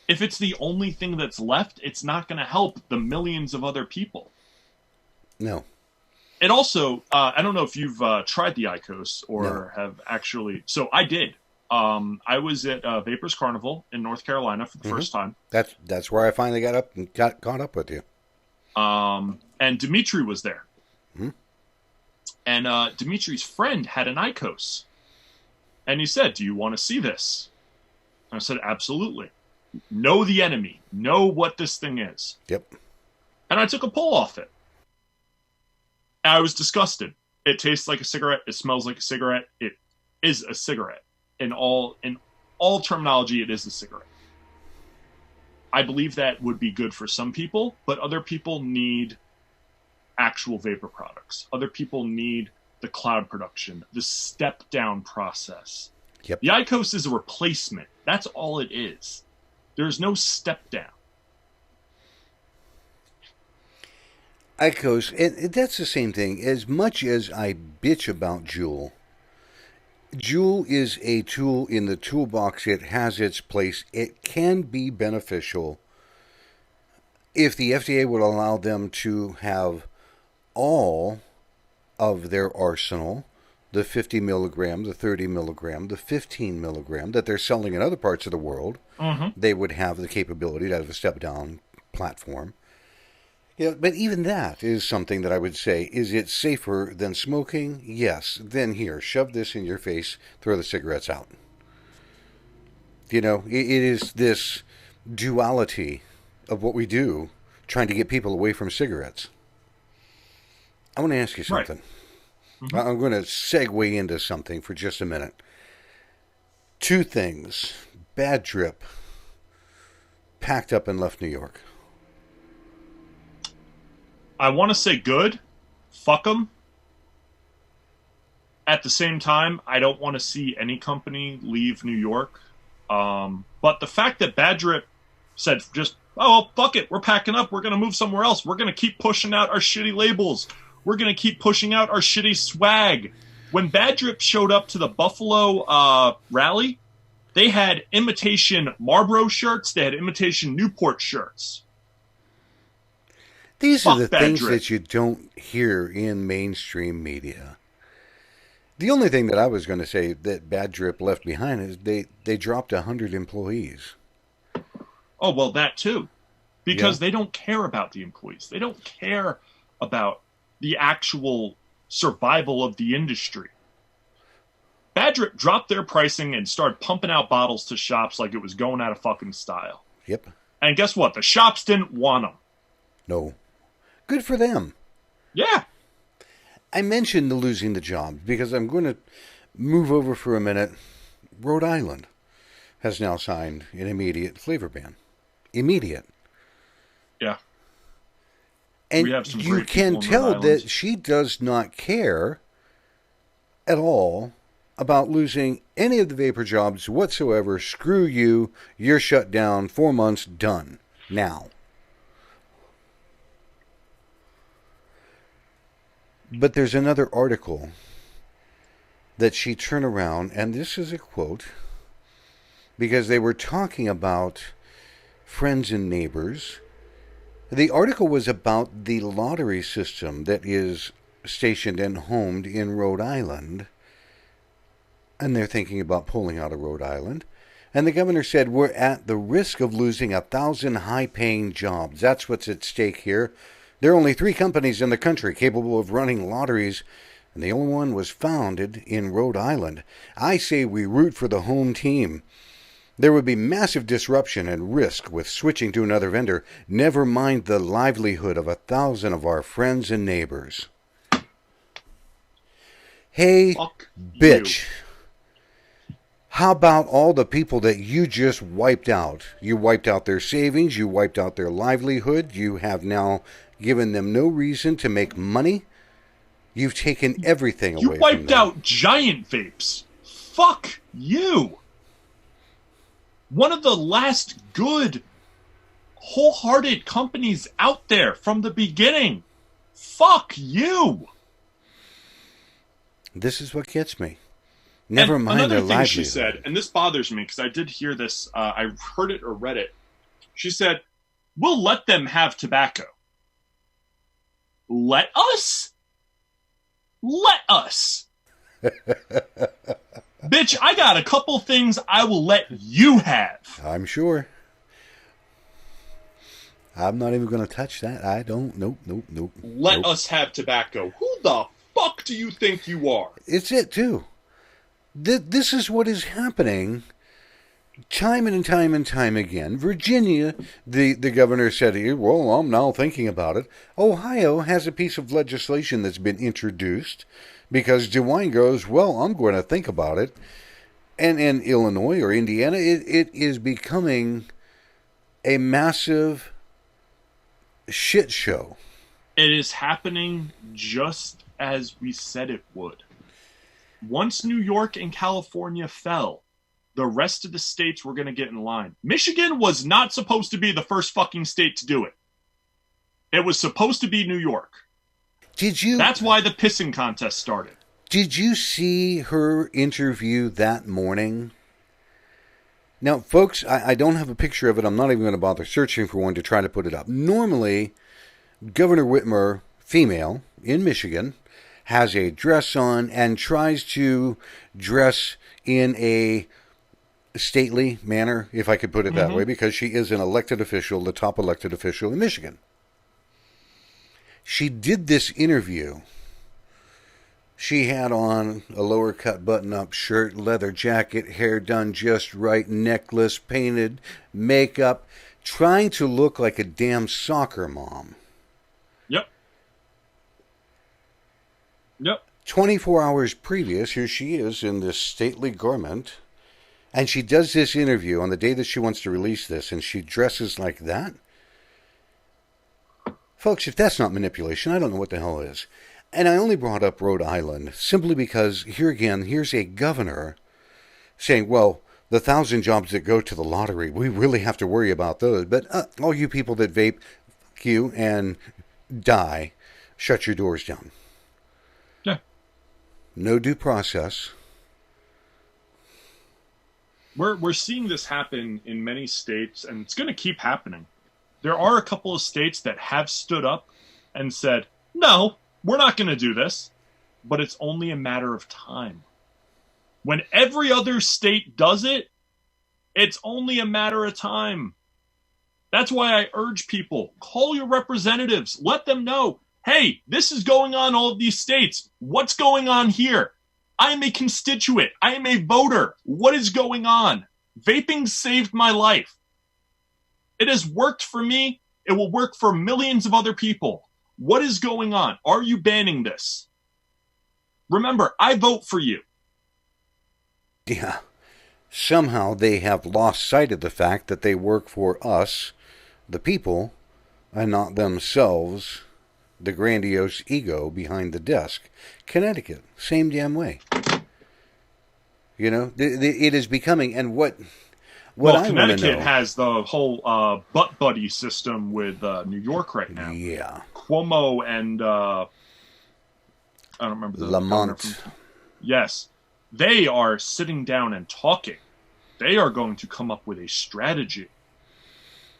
if it's the only thing that's left, it's not going to help the millions of other people. No. It also, I don't know if you've tried the IQOS or have actually. So I did. I was at Vapors Carnival in North Carolina for the first time. That's where I finally got caught up with you. And Dimitri was there. Mm-hmm. And Dimitri's friend had an IQOS. And he said, "Do you want to see this?" And I said, "Absolutely. Know the enemy. Know what this thing is." Yep. And I took a pull off it. I was disgusted. It tastes like a cigarette. It smells like a cigarette. It is a cigarette. In all terminology, it is a cigarette. I believe that would be good for some people, but other people need actual vapor products. Other people need the cloud production, the step-down process. Yep. The IQOS is a replacement. That's all it is. There's no step-down. IQOS, and that's the same thing. As much as I bitch about Juul is a tool in the toolbox. It has its place. It can be beneficial if the FDA would allow them to have all of their arsenal, the 50 milligram, the 30 milligram, the 15 milligram that they're selling in other parts of the world. Mm-hmm. They would have the capability to have a step-down platform. Yeah, but even that is something that I would say, is it safer than smoking? Yes. Then here, shove this in your face, throw the cigarettes out. You know, it is this duality of what we do, trying to get people away from cigarettes. I want to ask you something. Right. Mm-hmm. I'm going to segue into something for just a minute. 2 things. Bad Drip packed up and left New York. I want to say good. Fuck them. At the same time, I don't want to see any company leave New York. But the fact that Bad Drip said just, oh, fuck it, we're packing up, we're going to move somewhere else, we're going to keep pushing out our shitty labels, we're going to keep pushing out our shitty swag. When Bad Drip showed up to the Buffalo rally, they had imitation Marlboro shirts, they had imitation Newport shirts. These are the things that you don't hear in mainstream media. The only thing that I was going to say that Bad Drip left behind is they dropped 100 employees. Oh, well, that too. because they don't care about the employees. They don't care about the actual survival of the industry. Bad Drip dropped their pricing and started pumping out bottles to shops like it was going out of fucking style. Yep. And guess what? The shops didn't want them. No. Good for them. Yeah. I mentioned the losing the job because I'm going to move over for a minute. Rhode Island has now signed an immediate flavor ban. Immediate. Yeah. And we have some you can tell that she does not care at all about losing any of the vapor jobs whatsoever. Screw you. You're shut down. 4 months. Done. Now. But there's another article that she turned around, and this is a quote, because they were talking about friends and neighbors. The article was about the lottery system that is stationed and homed in Rhode Island, and they're thinking about pulling out of Rhode Island. And the governor said, we're at the risk of losing 1,000 high-paying jobs. That's what's at stake here. There are only 3 companies in the country capable of running lotteries, and the only one was founded in Rhode Island. I say we root for the home team. There would be massive disruption and risk with switching to another vendor, never mind the livelihood of 1,000 of our friends and neighbors. Hey, bitch. How about all the people that you just wiped out? You wiped out their savings, you wiped out their livelihood, you have now given them no reason to make money. You've taken everything away from them. You wiped out Giant Vapes. Fuck you. One of the last good, wholehearted companies out there from the beginning. Fuck you. This is what gets me. Never mind their livelihood. Another thing she said, and this bothers me because I did hear this, I heard it or read it. She said, we'll let them have tobacco. Let us? Let us. Bitch, I got a couple things I will let you have. I'm sure. I'm not even going to touch that. I don't. Nope. Let us have tobacco. Who the fuck do you think you are? It's it, too. This is what is happening time and time again. Virginia, the governor said, well, I'm now thinking about it. Ohio has a piece of legislation that's been introduced because DeWine goes, well, I'm going to think about it. And in Illinois or Indiana, it is becoming a massive shit show. It is happening just as we said it would. Once New York and California fell, the rest of the states were going to get in line. Michigan was not supposed to be the first fucking state to do it. It was supposed to be New York. That's why the pissing contest started. Did you see her interview that morning? Now, folks, I don't have a picture of it. I'm not even going to bother searching for one to try to put it up. Normally, Governor Whitmer, female, in Michigan, has a dress on and tries to dress in a stately manner, if I could put it that way, because she is an elected official, the top elected official in Michigan. She did this interview. She had on a lower cut button-up shirt, leather jacket, hair done just right, necklace, painted, makeup, trying to look like a damn soccer mom. Yep. 24 hours previous, here she is in this stately garment, and she does this interview on the day that she wants to release this, and she dresses like that. Folks, if that's not manipulation, I don't know what the hell is. And I only brought up Rhode Island simply because, here again, here's a governor saying, well, the 1,000 jobs that go to the lottery, we really have to worry about those. But all you people that vape, fuck you and die, shut your doors down. Yeah. No due process. We're seeing this happen in many states, and it's going to keep happening. There are a couple of states that have stood up and said, no, we're not going to do this. But it's only a matter of time. When every other state does it, it's only a matter of time. That's why I urge people, call your representatives. Let them know, hey, this is going on in all of these states. What's going on here? I am a constituent. I am a voter. What is going on? Vaping saved my life. It has worked for me. It will work for millions of other people. What is going on? Are you banning this? Remember, I vote for you. Yeah. Somehow they have lost sight of the fact that they work for us, the people, and not themselves, the grandiose ego behind the desk. Connecticut, same damn way. You know, it is becoming, and what I Connecticut know, has the whole butt buddy system with New York right now. Yeah. Cuomo and I don't remember the Lamont. Yes. They are sitting down and talking. They are going to come up with a strategy.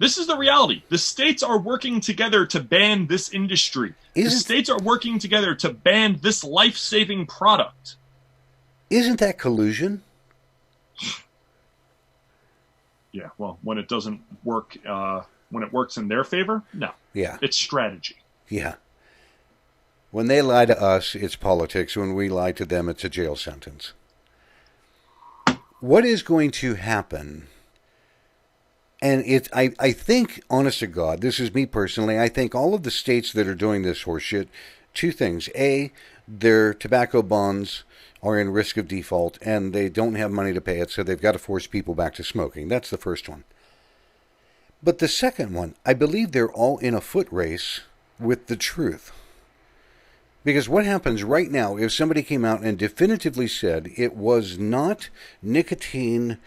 This is the reality. The states are working together to ban this industry. The states are working together to ban this life-saving product. Isn't that collusion? Yeah, well, when it doesn't work, when it works in their favor, no. Yeah. It's strategy. Yeah. When they lie to us, it's politics. When we lie to them, it's a jail sentence. What is going to happen? And I think, honest to God, this is me personally, I think all of the states that are doing this horseshit, two things. A, their tobacco bonds are in risk of default, and they don't have money to pay it, so they've got to force people back to smoking. That's the first one. But the second one, I believe they're all in a foot race with the truth. Because what happens right now, if somebody came out and definitively said it was not nicotine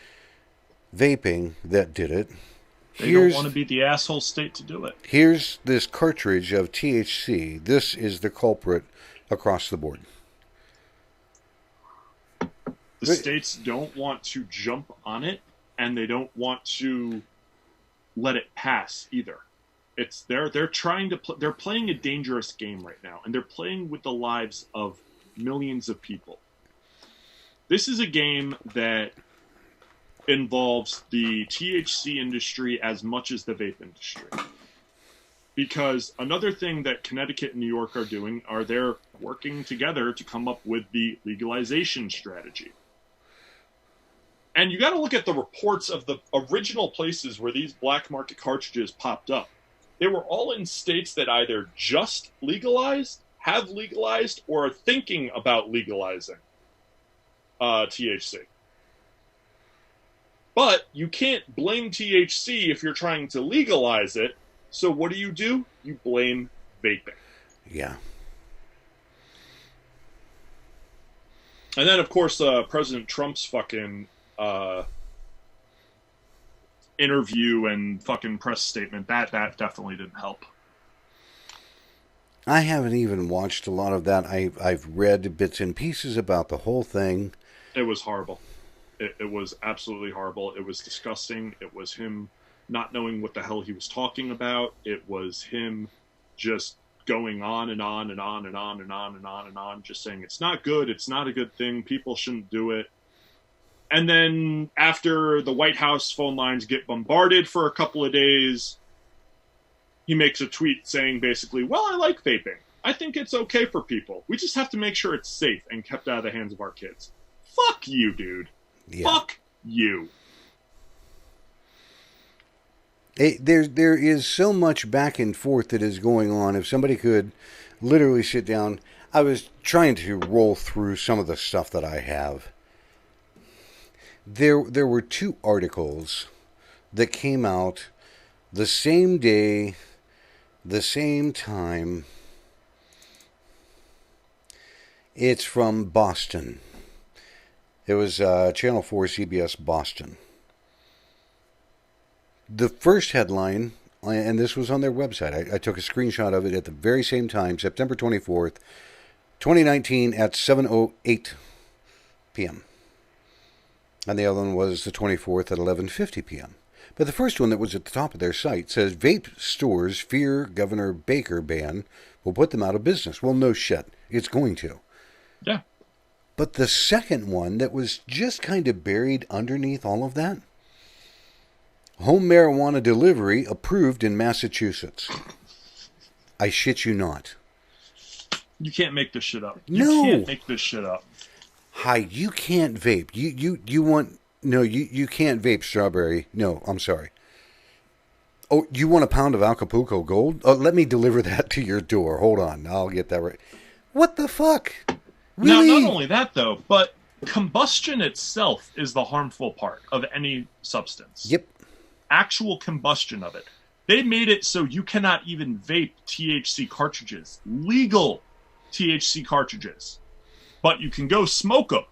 vaping that did it. They don't want to be the asshole state to do it. Here's this cartridge of THC. This is the culprit across the board. The states don't want to jump on it, and they don't want to let it pass either. They're trying to they're playing a dangerous game right now, and they're playing with the lives of millions of people. This is a game that involves the THC industry as much as the vape industry. Because another thing that Connecticut and New York are doing are they're working together to come up with the legalization strategy. And you got to look at the reports of the original places where these black market cartridges popped up. They were all in states that either just legalized, have legalized, or are thinking about legalizing THC. But you can't blame THC if you're trying to legalize it. So what do? You blame vaping. Yeah. And then, of course, President Trump's fucking interview and fucking press statement, that definitely didn't help. I haven't even watched a lot of that. I've read bits and pieces about the whole thing. It was horrible. It was absolutely horrible. It was disgusting. It was him not knowing what the hell he was talking about. It was him just going on and on and on and on and on and on and on, just saying it's not good, it's not a good thing, people shouldn't do it. And then after the White House phone lines get bombarded for a couple of days, he makes a tweet saying basically, well, I like vaping. I think it's okay for people. We just have to make sure it's safe and kept out of the hands of our kids. Fuck you, dude. Yeah. Fuck you. There is so much back and forth that is going on. If somebody could literally sit down, I was trying to roll through some of the stuff that I have. There were two articles that came out the same day, the same time. It's from Boston. It was Channel 4 CBS Boston. The first headline, and this was on their website, I took a screenshot of it at the very same time, September 24th, 2019 at 7:08 p.m. And the other one was the 24th at 11:50 p.m. But the first one that was at the top of their site says, vape stores fear Governor Baker ban will put them out of business. Well, no shit. It's going to. Yeah. But the second one that was just kind of buried underneath all of that, Home marijuana delivery approved in Massachusetts. I shit you not. You can't make this shit up. No. You can't make this shit up. Hi, you can't vape. You want... No, you can't vape strawberry. No, I'm sorry. Oh, you want a pound of Acapulco Gold? Oh, let me deliver that to your door. Hold on. I'll get that right. What the fuck? Really? Now, not only that, though, but combustion itself is the harmful part of any substance. Yep. Actual combustion of it. They made it so you cannot even vape THC cartridges. Legal THC cartridges. But you can go smoke them.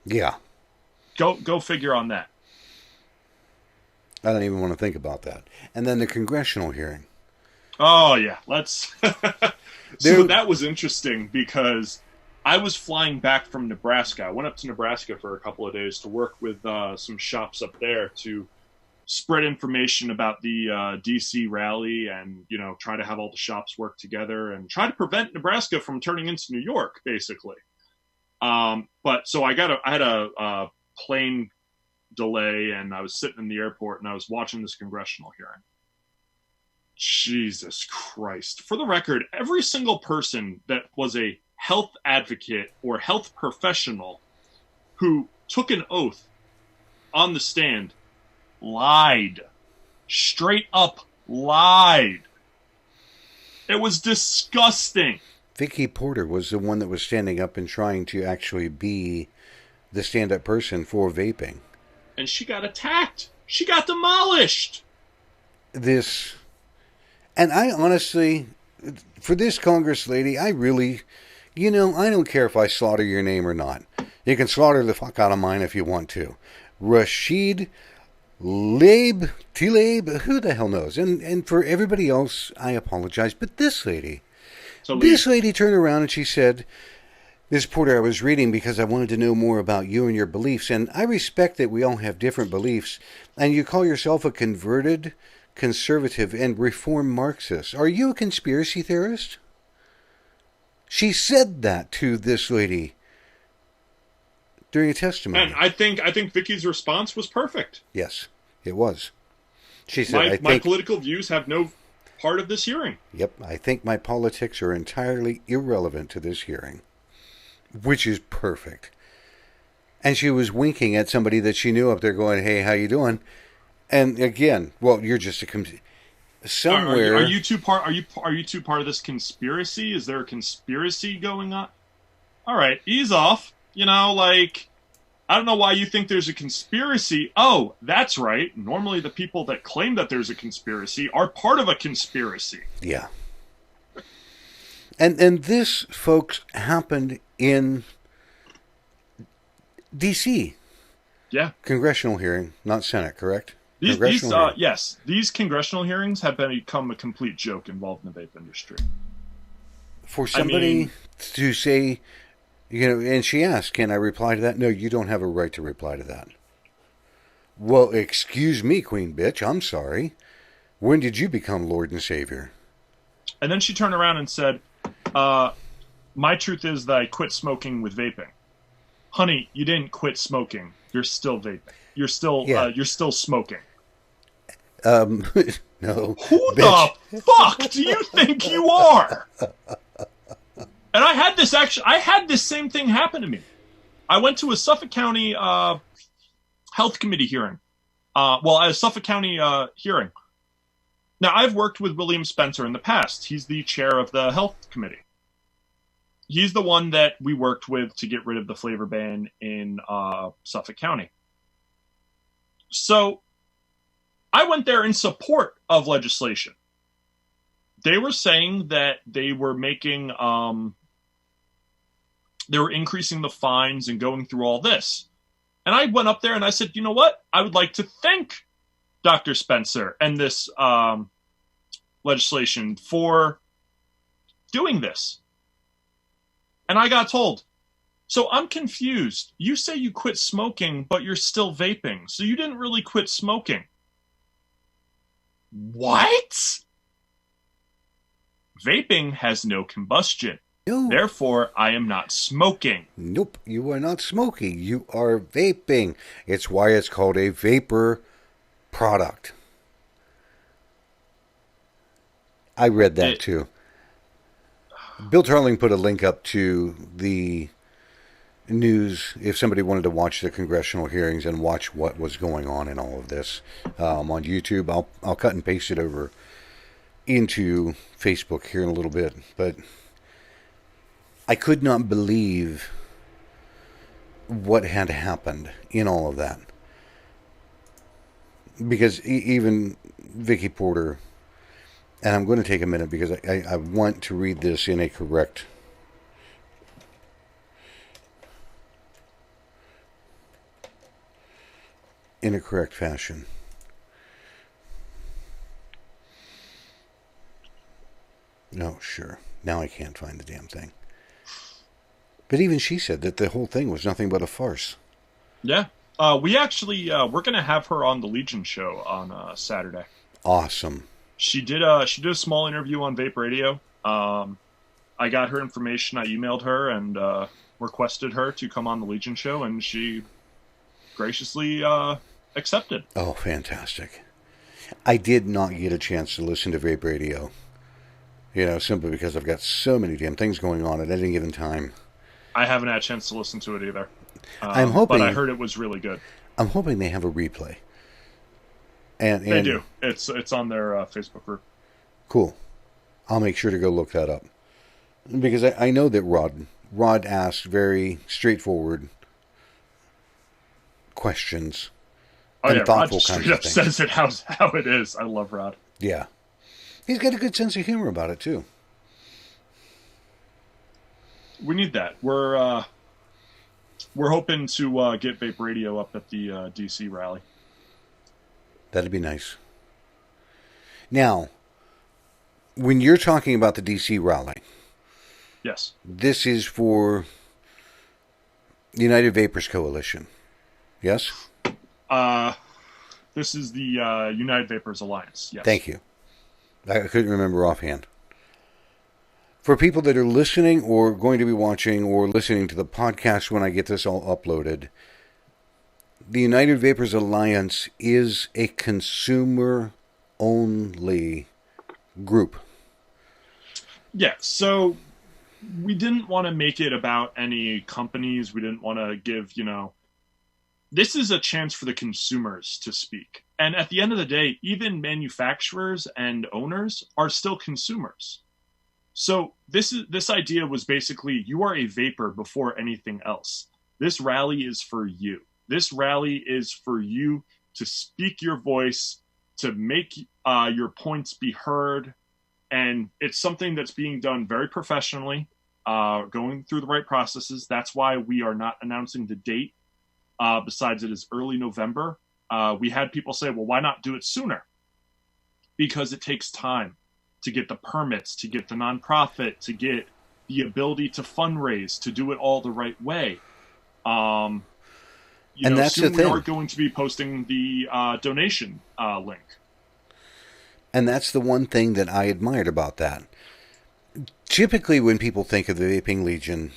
Yeah. Go figure on that. I don't even want to think about that. And then the congressional hearing. Oh, yeah. Let's... So that was interesting because I was flying back from Nebraska. I went up to Nebraska for a couple of days to work with some shops up there to spread information about the D.C. rally and, you know, try to have all the shops work together and try to prevent Nebraska from turning into New York, basically. But so I had a plane delay and I was sitting in the airport and I was watching this congressional hearing. Jesus Christ. For the record, every single person that was a health advocate or health professional who took an oath on the stand lied. Straight up lied. It was disgusting. Vicky Porter was the one that was standing up and trying to actually be the stand-up person for vaping. And she got attacked. She got demolished. And I honestly, for this Congress lady, I really, I don't care if I slaughter your name or not. You can slaughter the fuck out of mine if you want to. Rashid Tlaib, who the hell knows? And for everybody else, I apologize. But this lady turned around and she said, Ms. Porter, I was reading because I wanted to know more about you and your beliefs. And I respect that we all have different beliefs. And you call yourself a converted conservative and reform Marxist. Are you a conspiracy theorist? She said that to this lady during a testimony. And I think Vicky's response was perfect. Yes, it was. She said, my political views have no part of this hearing. Yep, I think my politics are entirely irrelevant to this hearing. Which is perfect. And she was winking at somebody that she knew up there going, hey, how you doing? And again, well, you're just somewhere. Are you two part of this conspiracy? Is there a conspiracy going on? All right, ease off. I don't know why you think there's a conspiracy. Oh, that's right. Normally the people that claim that there's a conspiracy are part of a conspiracy. Yeah. And this, folks, happened in D.C. Yeah. Congressional hearing, not Senate, correct? Yes, these congressional hearings have become a complete joke involved in the vape industry. For somebody to say, and she asked, can I reply to that? No, you don't have a right to reply to that. Well, excuse me, Queen Bitch, I'm sorry. When did you become Lord and Savior? And then she turned around and said, my truth is that I quit smoking with vaping. Honey, you didn't quit smoking. You're still vaping. You're still smoking. No. Who the fuck do you think you are? And I had this same thing happen to me. I went to a Suffolk County Health Committee hearing. A Suffolk County hearing. Now, I've worked with William Spencer in the past. He's the chair of the Health Committee. He's the one that we worked with to get rid of the flavor ban in Suffolk County. So I went there in support of legislation. They were saying that they were making, they were increasing the fines and going through all this. And I went up there and I said, you know what? I would like to thank Dr. Spencer and this legislation for doing this. And I got told, so I'm confused. You say you quit smoking, but you're still vaping. So you didn't really quit smoking. What? Vaping has no combustion. No. Therefore, I am not smoking. Nope, you are not smoking. You are vaping. It's why it's called a vapor product. I read that too. Bill Tarling put a link up to the news if somebody wanted to watch the congressional hearings and watch what was going on in all of this on YouTube. I'll cut and paste it over into Facebook here in a little bit, but I could not believe what had happened in all of that, because even Vicky Porter, and I'm going to take a minute because I want to read this in a correct fashion. No, sure. Now I can't find the damn thing. But even she said that the whole thing was nothing but a farce. Yeah. We actually, we're going to have her on the Legion show on Saturday. Awesome. She did a small interview on Vape Radio. I got her information. I emailed her and requested her to come on the Legion show, and she graciously accepted. Oh, fantastic. I did not get a chance to listen to Vape Radio. Simply because I've got so many damn things going on at any given time. I haven't had a chance to listen to it either. I'm hoping, but I heard it was really good. I'm hoping they have a replay. And they do. It's on their Facebook group. Cool. I'll make sure to go look that up, because I know that Rod asked very straightforward questions and thoughtful Rod kinds straight of up things. says it how it is. I love Rod. Yeah, he's got a good sense of humor about it too. We need that. We're hoping to get Vape Radio up at the DC rally. That'd be nice. Now, when you're talking about the DC rally, yes, this is for United Vapors Coalition. Yes? This is the United Vapors Alliance. Yes. Thank you. I couldn't remember offhand. For people that are listening or going to be watching or listening to the podcast when I get this all uploaded, the United Vapors Alliance is a consumer-only group. Yeah, so we didn't want to make it about any companies. We didn't want to give, this is a chance for the consumers to speak. And at the end of the day, even manufacturers and owners are still consumers. So this idea was basically, you are a vapor before anything else. This rally is for you. This rally is for you to speak your voice, to make your points be heard. And it's something that's being done very professionally, going through the right processes. That's why we are not announcing the date. Besides, it is early November. We had people say, well, why not do it sooner? Because it takes time to get the permits, to get the nonprofit, to get the ability to fundraise, to do it all the right way. And that's soon the thing. We are going to be posting the donation link. And that's the one thing that I admired about that. Typically, when people think of the Vaping Legion,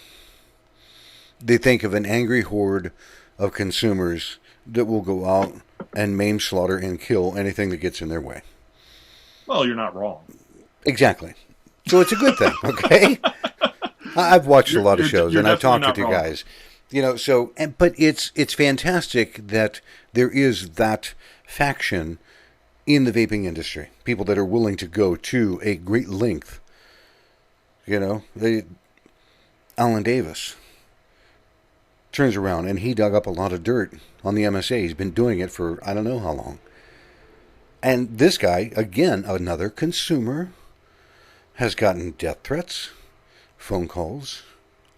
they think of an angry horde of consumers that will go out and maim, slaughter, and kill anything that gets in their way. Well, you're not wrong. Exactly. So it's a good thing, okay? I've watched a lot of shows, and I've talked with you guys. But it's fantastic that there is that faction in the vaping industry. People that are willing to go to a great length. Alan Davis turns around and he dug up a lot of dirt on the MSA. He's been doing it for I don't know how long. And this guy, again, another consumer, has gotten death threats, phone calls,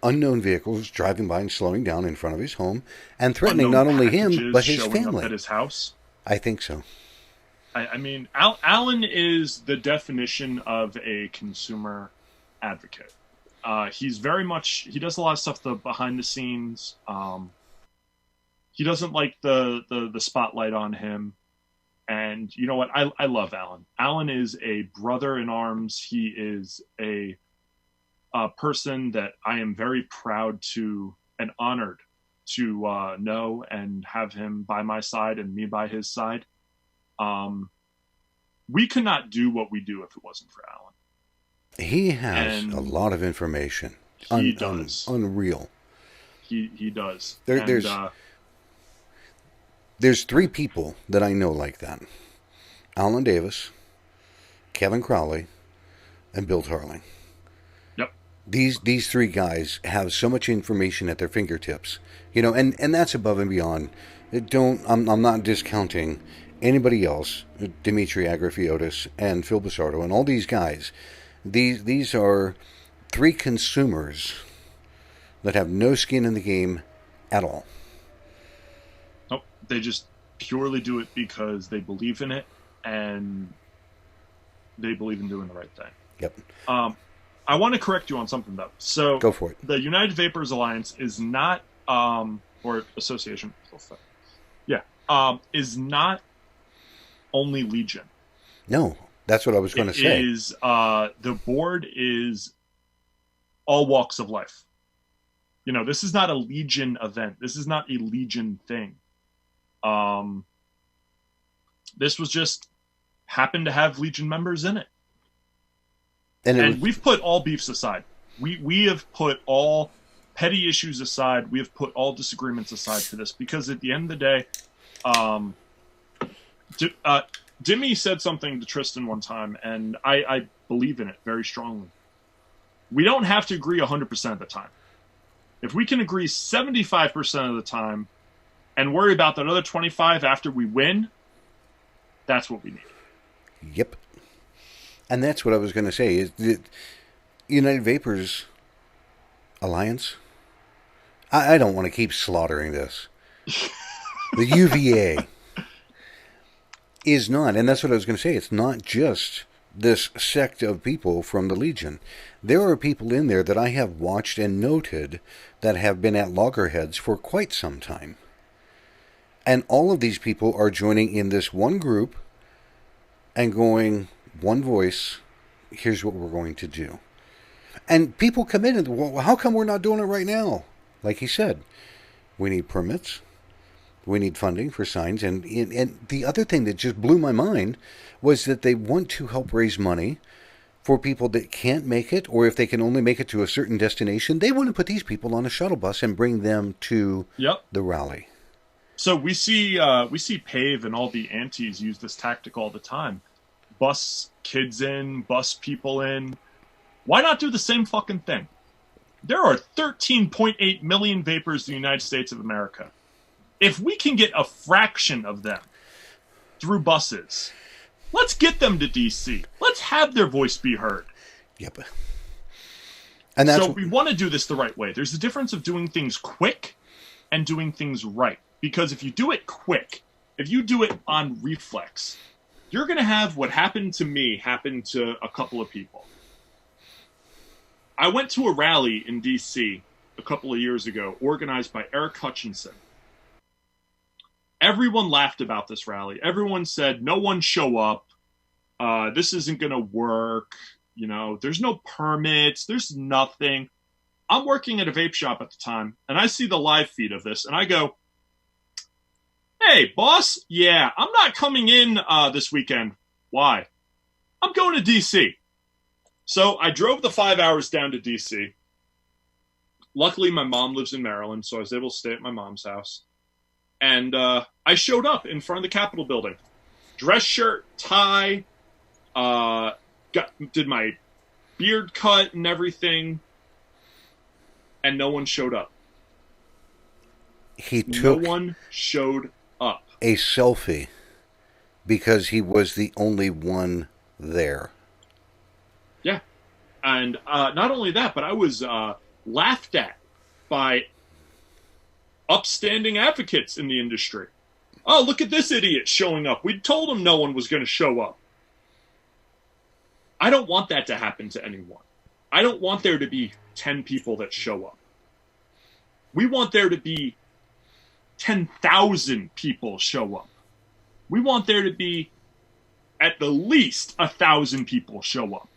unknown vehicles driving by and slowing down in front of his home and threatening not only him, but his family. Up at his house? I think so. I mean, Alan is the definition of a consumer advocate. He's very much, he does a lot of stuff behind the scenes. He doesn't like the spotlight on him. And you know what? I love Alan. Alan is a brother in arms. He is a person that I am very proud to and honored to know and have him by my side and me by his side. We could not do what we do if it wasn't for Alan. He has a lot of information. He does. Unreal. He does. There's three people that I know like that. Alan Davis, Kevin Crowley, and Bill Tarling. Yep. These three guys have so much information at their fingertips. And that's above and beyond. I'm not discounting anybody else, Dimitri Agrafiotis and Phil Basardo and all these guys. These are three consumers that have no skin in the game at all. Nope. They just purely do it because they believe in it and they believe in doing the right thing. Yep. I want to correct you on something, though. So go for it. The United Vapors Alliance is not, or association, is not only Legion. No, that's what I was going to say. The board is all walks of life. This is not a Legion event. This is not a Legion thing. This was just happened to have Legion members in it. And we've put all beefs aside. We have put all petty issues aside. We have put all disagreements aside for this because at the end of the day, Dimmy said something to Tristan one time, and I believe in it very strongly. We don't have to agree 100% of the time. If we can agree 75% of the time and worry about that other 25 after we win, that's what we need. Yep. And that's what I was going to say. Is the United Vapors Alliance? I don't want to keep slaughtering this. The UVA is not, and that's what I was going to say, it's not just this sect of people from the Legion. There are people in there that I have watched and noted that have been at loggerheads for quite some time. And all of these people are joining in this one group and going, one voice, here's what we're going to do. And people come in and, well, how come we're not doing it right now? Like he said, we need permits. We need funding for signs. And the other thing that just blew my mind was that they want to help raise money for people that can't make it, or if they can only make it to a certain destination, they want to put these people on a shuttle bus and bring them to the rally. So we see PAVE and all the antis use this tactic all the time. Bus kids in, bus people in. Why not do the same fucking thing? There are 13.8 million vapors in the United States of America. If we can get a fraction of them through buses, let's get them to DC. Let's have their voice be heard. Yep. And so we want to do this the right way. There's a difference of doing things quick and doing things right. Because if you do it quick, if you do it on reflex, you're going to have what happened to me happen to a couple of people. I went to a rally in DC a couple of years ago, organized by Eric Hutchinson. Everyone laughed about this rally. Everyone said, no one show up. This isn't going to work. There's no permits. There's nothing. I'm working at a vape shop at the time, and I see the live feed of this, and I go, hey, boss, yeah, I'm not coming in this weekend. Why? I'm going to D.C. So I drove the 5 hours down to D.C. Luckily, my mom lives in Maryland, so I was able to stay at my mom's house. And I showed up in front of the Capitol building. Dress shirt, tie, did my beard cut and everything, and no one showed up. No one showed up. A selfie because he was the only one there. Yeah. And not only that, but I was laughed at by upstanding advocates in the industry. Oh, look at this idiot showing up. We told him no one was going to show up. I don't want that to happen to anyone. I don't want there to be 10 people that show up. We want there to be 10,000 people show up. We want there to be at the least 1,000 people show up.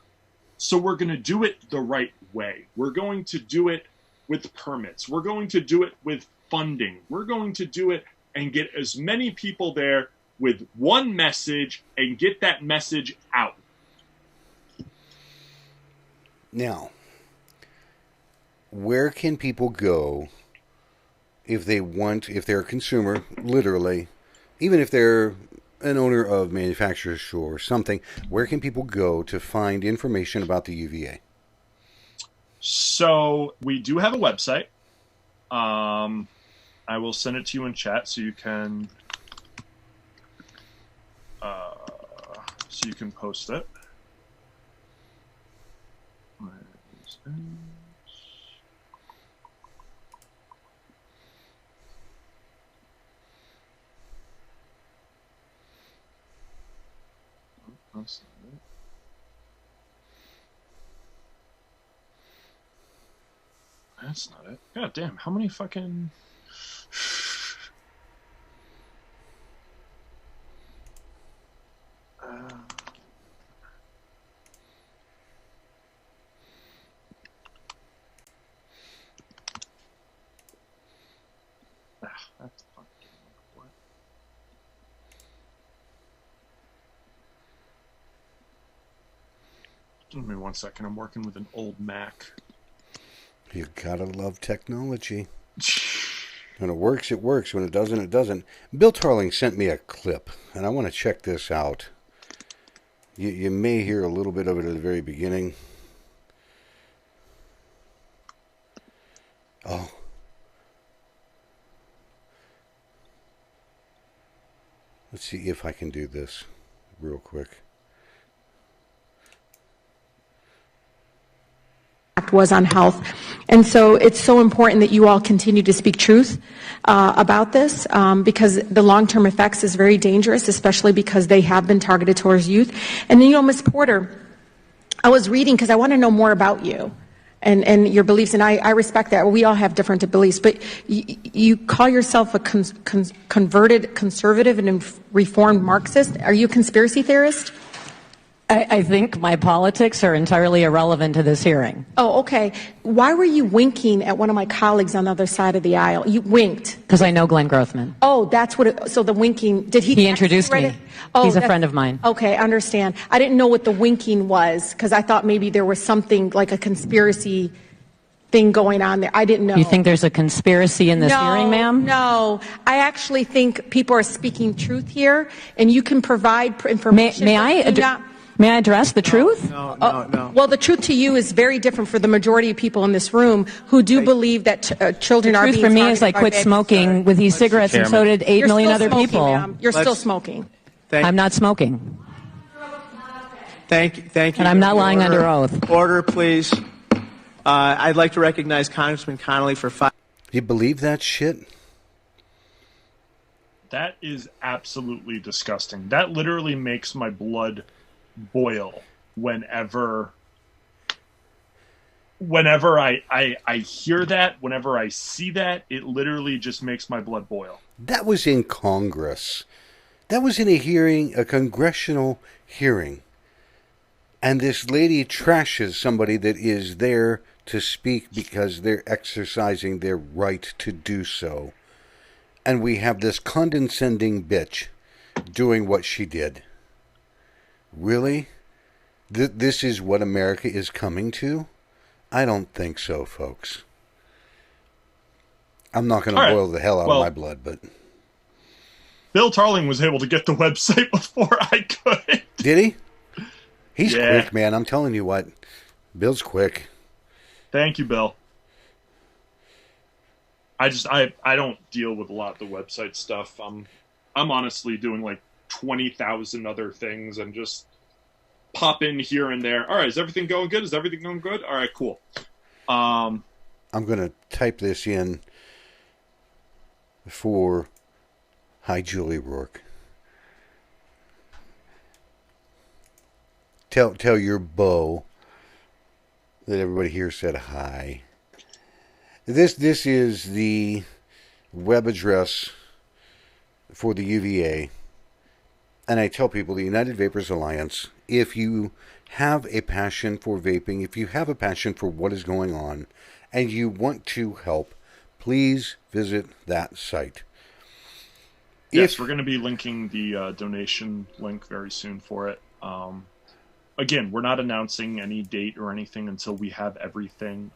So we're going to do it the right way. We're going to do it with permits. We're going to do it with funding. We're going to do it and get as many people there with one message and get that message out. Now, where can people go if they're a consumer, literally, even if they're an owner of manufacturer's store or something, where can people go to find information about the UVA? So we do have a website. I will send it to you in chat so you can post it. That's not it. That's not it. God damn, how many fucking... That's fucking... What? Give me 1 second. I'm working with an old Mac. You gotta love technology. When it works, it works. When it doesn't, it doesn't. Bill Tarling sent me a clip, and I want to check this out. You may hear a little bit of it at the very beginning. Oh. Let's see if I can do this real quick. Was on health. And so it's so important that you all continue to speak truth about this because the long-term effects is very dangerous, especially because they have been targeted towards youth. And then, Ms. Porter, I was reading because I want to know more about you and your beliefs, and I respect that. We all have different beliefs, but you call yourself a converted conservative and reformed Marxist. Are you a conspiracy theorist? I think my politics are entirely irrelevant to this hearing. Oh, okay. Why were you winking at one of my colleagues on the other side of the aisle? You winked. Because I know Glenn Grothman. Oh, that's what it... So the winking... Did he... He introduced me. Oh, he's a friend of mine. Okay, I understand. I didn't know what the winking was, because I thought maybe there was something like a conspiracy thing going on there. I didn't know. You think there's a conspiracy in this hearing, ma'am? No. I actually think people are speaking truth here, and you can provide information. May I address the truth? No. Well, the truth to you is very different for the majority of people in this room who do believe that children are being targeted. The truth for me is I quit smoking with these cigarettes, and so did 8 million other people. Ma'am. You're still smoking. I'm not smoking. Thank you. And I'm not lying under oath. Order, please. I'd like to recognize Congressman Connolly for 5. You believe that shit? That is absolutely disgusting. That literally makes my blood boil whenever I hear that, whenever I see that. It literally just makes my blood boil. That was in Congress. That was in a hearing, a congressional hearing. And this lady trashes somebody that is there to speak because they're exercising their right to do so. And we have this condescending bitch doing what she did. Really? This is what America is coming to? I don't think so, folks. I'm not going to boil the hell out of my blood, but... Bill Tarling was able to get the website before I could. Did he? He's quick, man. I'm telling you what. Bill's quick. Thank you, Bill. I don't deal with a lot of the website stuff. I'm honestly doing like 20,000 other things and just pop in here and there. All right, is everything going good? Is everything going good? All right, cool. I'm going to type this in for Hi, Julie Rourke. Tell your beau that everybody here said hi. This is the web address for the UVA. And I tell people, the United Vapors Alliance, if you have a passion for vaping, if you have a passion for what is going on, and you want to help, please visit that site. Yes, we're going to be linking the donation link very soon for it. Again, we're not announcing any date or anything until we have everything.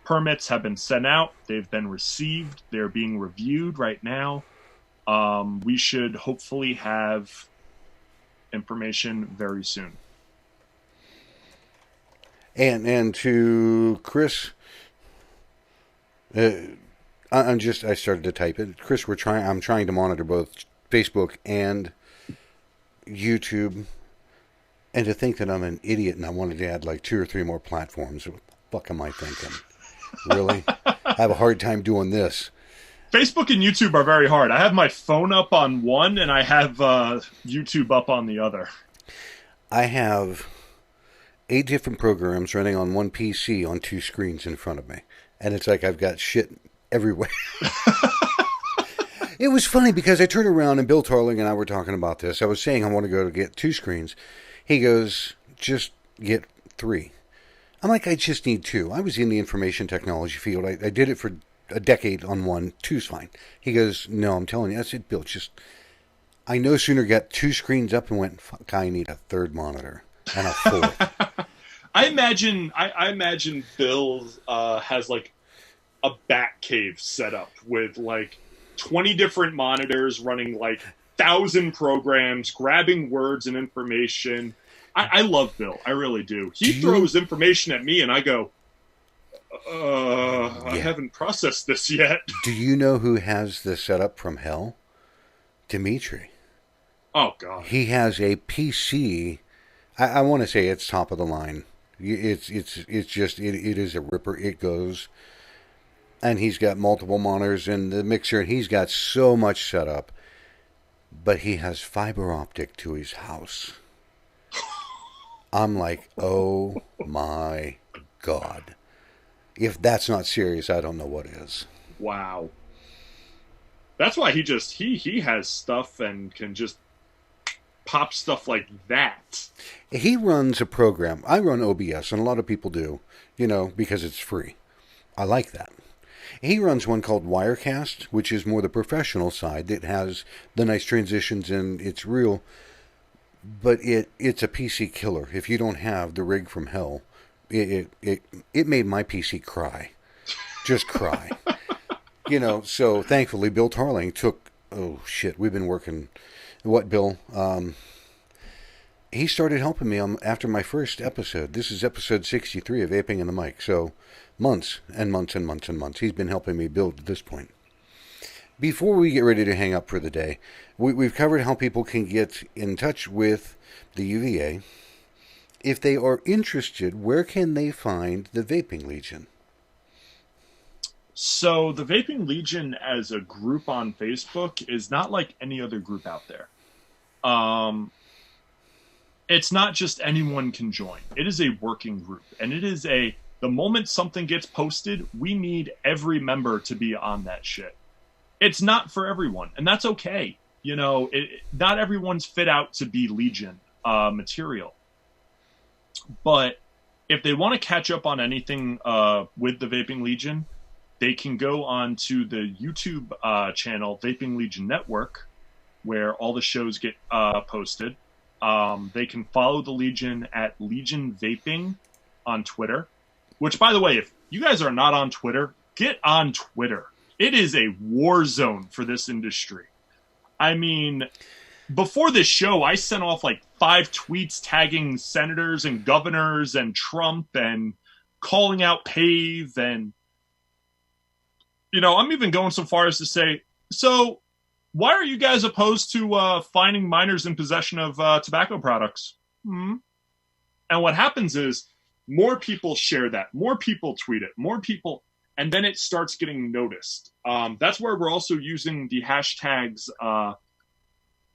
Permits have been sent out. They've been received. They're being reviewed right now. We should hopefully have information very soon. And to Chris, I started to type it. Chris, I'm trying to monitor both Facebook and YouTube. And to think that I'm an idiot and I wanted to add like 2 or 3 more platforms. What the fuck am I thinking? Really? I have a hard time doing this. Facebook and YouTube are very hard. I have my phone up on one and I have YouTube up on the other. I have 8 different programs running on one PC on 2 screens in front of me. And it's like I've got shit everywhere. It was funny because I turned around and Bill Tarling and I were talking about this. I was saying I want to go to get 2 screens. He goes, just get 3. I'm like, I just need 2. I was in the information technology field. I did it for a decade on one. 2's fine. He goes, no, I'm telling you. I said, Bill, I no sooner got 2 screens up and went, fuck, I need a 3rd monitor and a 4th. I imagine Bill has like a bat cave set up with like 20 different monitors running like 1,000 programs, grabbing words and information. I love Bill. I really do. He throws information at me and I go, I haven't processed this yet. Do you know who has the setup from hell? Dimitri. Oh, God. He has a PC. I want to say it's top of the line. It's just, it is a ripper. It goes. And he's got multiple monitors and the mixer, and he's got so much set up. But he has fiber optic to his house. I'm like, oh my God. If that's not serious, I don't know what is. Wow. That's why he has stuff and can just pop stuff like that. He runs a program. I run OBS, and a lot of people do, because it's free. I like that. He runs one called Wirecast, which is more the professional side that has the nice transitions and it's real. But it's a PC killer. If you don't have the rig from hell, it made my PC cry. Just cry. So thankfully Bill Tarling took, oh shit, we've been working, what Bill? He started helping me after my first episode. This is episode 63 of Vaping in the Mic. So months and months and months and months. He's been helping me build to this point. Before we get ready to hang up for the day, we've covered how people can get in touch with the UVA. If they are interested, where can they find the Vaping Legion? So the Vaping Legion as a group on Facebook is not like any other group out there. It's not just anyone can join. It is a working group, and it is the moment something gets posted, we need every member to be on that shit. It's not for everyone, and that's okay. Not everyone's fit out to be Legion material. But if they want to catch up on anything with the Vaping Legion, they can go on to the YouTube channel, Vaping Legion Network, where all the shows get posted. They can follow the Legion at Legion Vaping on Twitter. Which, by the way, if you guys are not on Twitter, get on Twitter. It is a war zone for this industry. I mean, before this show, I sent off like 5 tweets tagging senators and governors and Trump and calling out PAVE. And, I'm even going so far as to say, so why are you guys opposed to finding minors in possession of tobacco products? And what happens is, more people share that, more people tweet it, more people, and then it starts getting noticed. That's where we're also using the hashtags,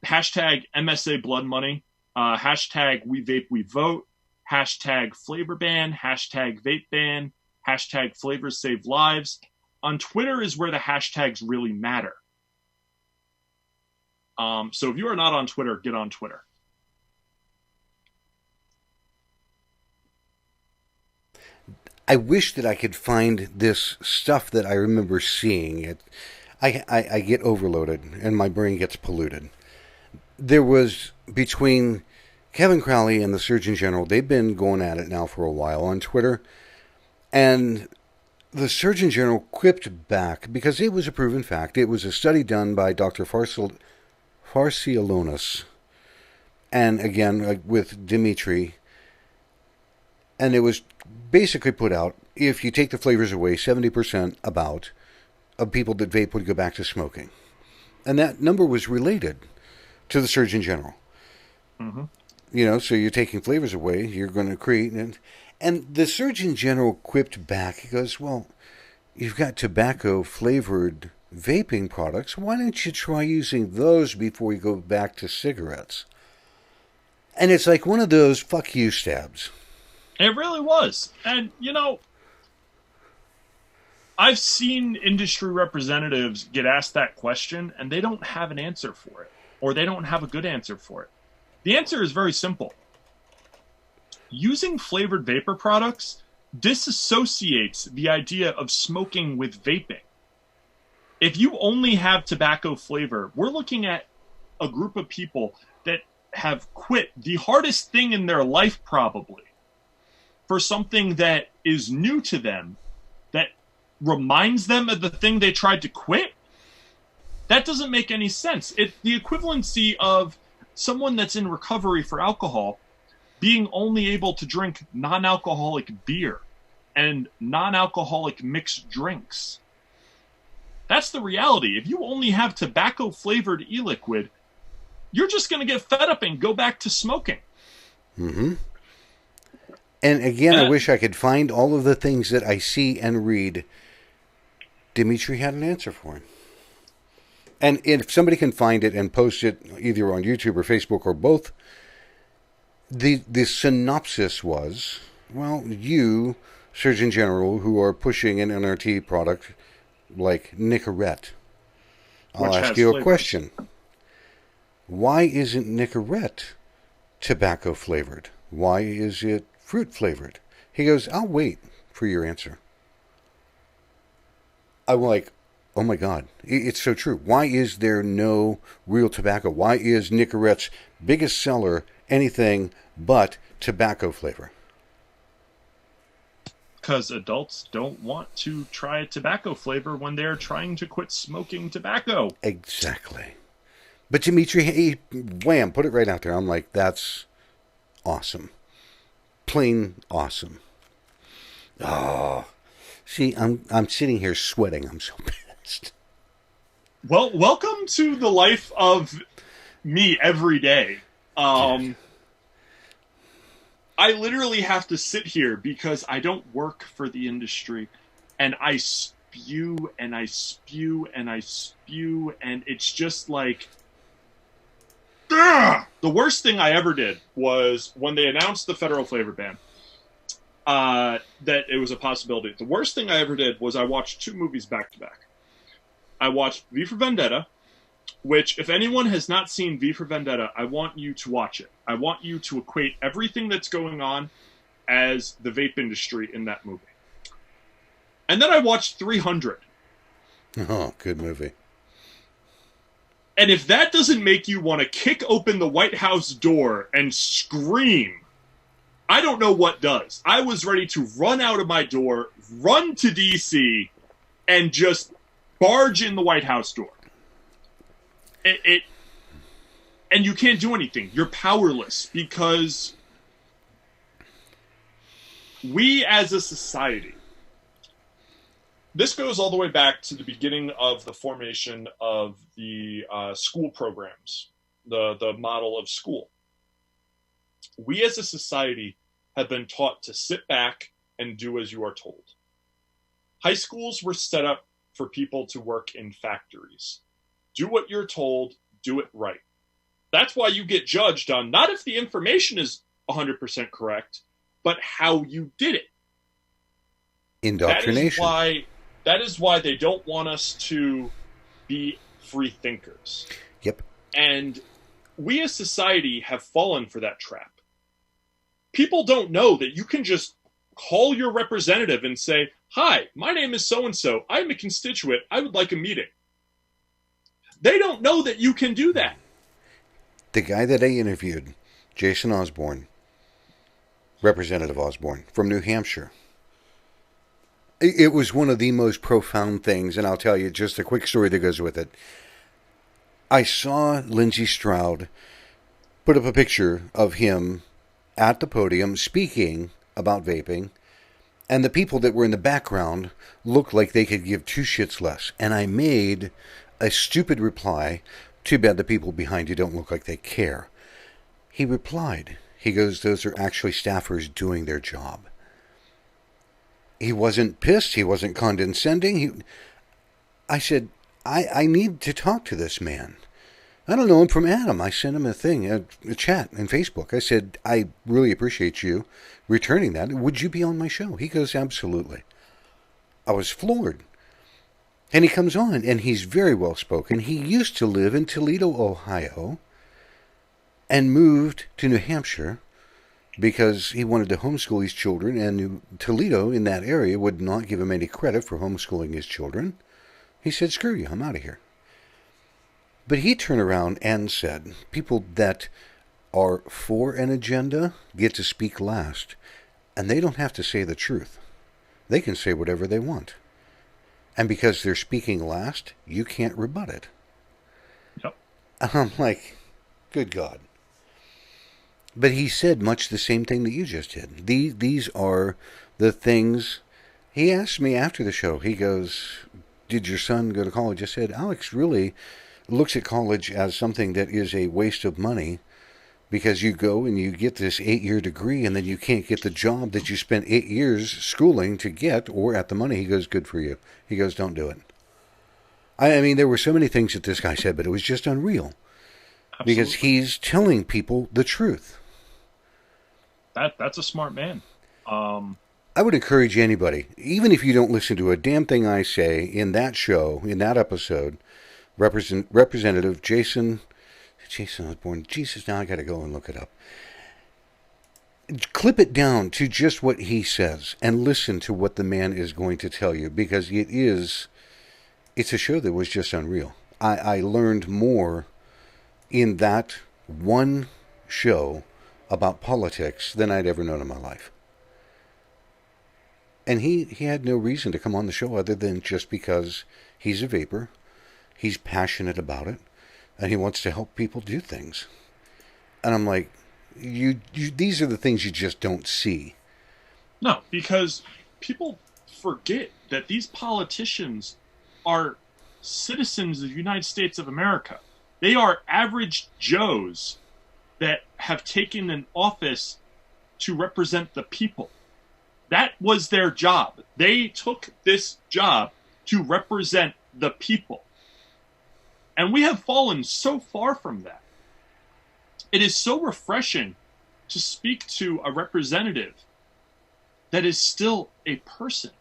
hashtag MSA Blood Money, hashtag We Vape We Vote, hashtag Flavor Ban, hashtag Vape Ban, hashtag Flavors Save Lives. On Twitter is where the hashtags really matter. So if you are not on Twitter, get on Twitter. I wish that I could find this stuff that I remember seeing. I get overloaded and my brain gets polluted. There was, between Kevin Crowley and the Surgeon General, they've been going at it now for a while on Twitter, and the Surgeon General quipped back because it was a proven fact. It was a study done by Dr. Farcialonis, and again with Dimitri, and it was basically put out, if you take the flavors away, 70% about of people that vape would go back to smoking. And that number was related to the Surgeon General. Mm-hmm. You know, so you're taking flavors away, you're going to create... And the Surgeon General quipped back. He goes, well, you've got tobacco-flavored vaping products. Why don't you try using those before you go back to cigarettes? And it's like one of those fuck you stabs. It really was. And, you know, I've seen industry representatives get asked that question, and they don't have an answer for it, or they don't have a good answer for it. The answer is very simple. Using flavored vapor products disassociates the idea of smoking with vaping. If you only have tobacco flavor, we're looking at a group of people that have quit the hardest thing in their life, probably, for something that is new to them, that reminds them of the thing they tried to quit. That doesn't make any sense. It's the equivalency of someone that's in recovery for alcohol being only able to drink non-alcoholic beer and non-alcoholic mixed drinks. That's the reality. If you only have tobacco-flavored e-liquid, you're just going to get fed up and go back to smoking. Mm-hmm. And again, I wish I could find all of the things that I see and read. Dimitri had an answer for him. And if somebody can find it and post it either on YouTube or Facebook or both, the synopsis was, well, you, Surgeon General, who are pushing an NRT product like Nicorette, I'll ask you a question. Why isn't Nicorette tobacco flavored? Why is it fruit flavored? He goes, I'll wait for your answer. I'm like, oh my God, it's so true. Why is there no real tobacco? Why is Nicorette's biggest seller anything but tobacco flavor? Because adults don't want to try a tobacco flavor when they're trying to quit smoking tobacco. Exactly. But Dimitri, he, wham, put it right out there. I'm like, that's awesome. Plain awesome. Oh, see, I'm sitting here sweating. I'm so pissed. Well, welcome to the life of me every day. I literally have to sit here because I don't work for the industry, and I spew and I spew and I spew, and it's just like, ugh! The worst thing I ever did was when they announced the federal flavor ban, that it was a possibility. The worst thing I ever did was I watched 2 movies back to back. I watched V for Vendetta, which, if anyone has not seen V for Vendetta, I want you to watch it. I want you to equate everything that's going on as the vape industry in that movie. And then I watched 300. Oh, good movie. And if that doesn't make you want to kick open the White House door and scream, I don't know what does. I was ready to run out of my door, run to D.C., and just barge in the White House door. And you can't do anything. You're powerless because we as a society, this goes all the way back to the beginning of the formation of the school programs, the model of school. We as a society have been taught to sit back and do as you are told. High schools were set up for people to work in factories. Do what you're told, do it right. That's why you get judged on not if the information is 100% correct, but how you did it. Indoctrination. That is why they don't want us to be free thinkers. Yep. And we as society have fallen for that trap. People don't know that you can just call your representative and say, hi, my name is so-and-so. I'm a constituent. I would like a meeting. They don't know that you can do that. The guy that I interviewed, Jason Osborne, Representative Osborne from New Hampshire, it was one of the most profound things, and I'll tell you just a quick story that goes with it. I saw Lindsey Stroud put up a picture of him at the podium speaking about vaping, and the people that were in the background looked like they could give two shits less. And I made a stupid reply, too bad the people behind you don't look like they care. He replied, he goes, those are actually staffers doing their job. He wasn't pissed, he wasn't condescending. I said, I need to talk to this man. I don't know him from Adam. I sent him a thing, a chat in Facebook. I said, I really appreciate you returning that. Would you be on my show? He goes, absolutely. I was floored. And he comes on, and he's very well spoken. He used to live in Toledo, Ohio, and moved to New Hampshire because he wanted to homeschool his children, and Toledo in that area would not give him any credit for homeschooling his children. He said, screw you, I'm out of here. But he turned around and said, people that are for an agenda get to speak last, and they don't have to say the truth. They can say whatever they want. And because they're speaking last, you can't rebut it. Yep. And I'm like, good God. But he said much the same thing that you just did. These are the things. He asked me after the show, he goes, did your son go to college? I said, Alex really looks at college as something that is a waste of money, because you go and you get this 8-year degree and then you can't get the job that you spent 8 years schooling to get, or at the money. He goes, good for you. He goes, don't do it. I mean, there were so many things that this guy said, but it was just unreal. Absolutely. Because he's telling people the truth. That's a smart man. I would encourage anybody, even if you don't listen to a damn thing I say in that show, in that episode, Representative Jason Osborne. Jesus, now I got to go and look it up. Clip it down to just what he says and listen to what the man is going to tell you, because it's a show that was just unreal. I learned more in that one show about politics than I'd ever known in my life. And he had no reason to come on the show other than just because he's a vapor, he's passionate about it, and he wants to help people do things. And I'm like, these are the things you just don't see. No, because people forget that these politicians are citizens of the United States of America. They are average Joes that have taken an office to represent the people. That was their job. They took this job to represent the people. And we have fallen so far from that. It is so refreshing to speak to a representative that is still a person.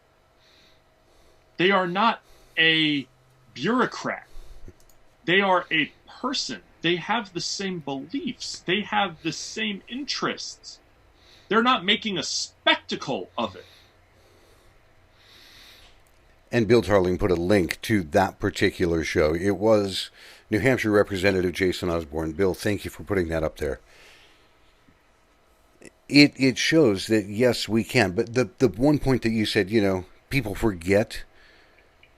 They are not a bureaucrat. They are a person. They have the same beliefs. They have the same interests. They're not making a spectacle of it. And Bill Tarling put a link to that particular show. It was New Hampshire Representative Jason Osborne. Bill, thank you for putting that up there. It shows that, yes, we can. But the one point that you said, people forget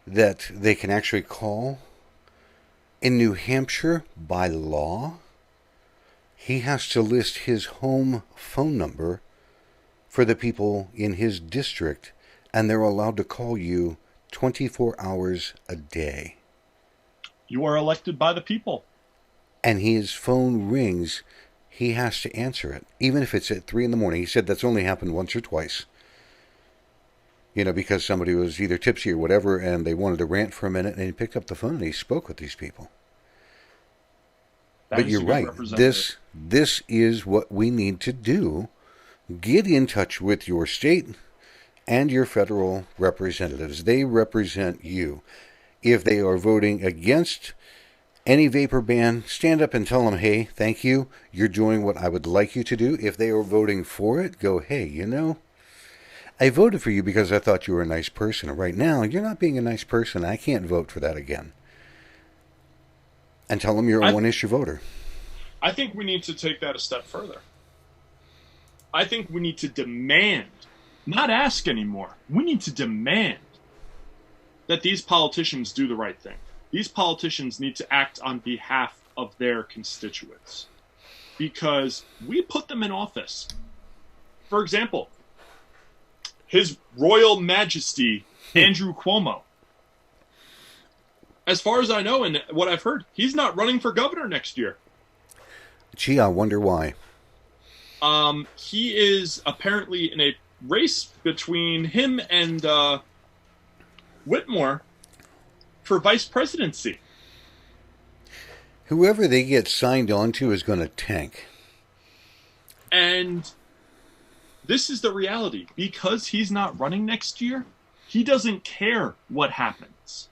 that they can actually call. In New Hampshire, by law, he has to list his home phone number for the people in his district, and they're allowed to call you 24 hours a day. You are elected by the people. And his phone rings, he has to answer it, even if it's at 3 a.m. He said that's only happened once or twice. Because somebody was either tipsy or whatever, and they wanted to rant for a minute, and he picked up the phone and he spoke with these people. But you're right. This is what we need to do. Get in touch with your state and your federal representatives. They represent you. If they are voting against any vapor ban, stand up and tell them, hey, thank you. You're doing what I would like you to do. If they are voting for it, go, hey, I voted for you because I thought you were a nice person. Right now, you're not being a nice person. I can't vote for that again. And tell them you're a one-issue voter. I think we need to take that a step further. I think we need to demand, not ask anymore, we need to demand that these politicians do the right thing. These politicians need to act on behalf of their constituents because we put them in office. For example, His Royal Majesty Andrew Cuomo. As far as I know and what I've heard, he's not running for governor next year. Gee, I wonder why. He is apparently in a race between him and Whitmore for vice presidency. Whoever they get signed on to is going to tank. And this is the reality. Because he's not running next year, he doesn't care what happens.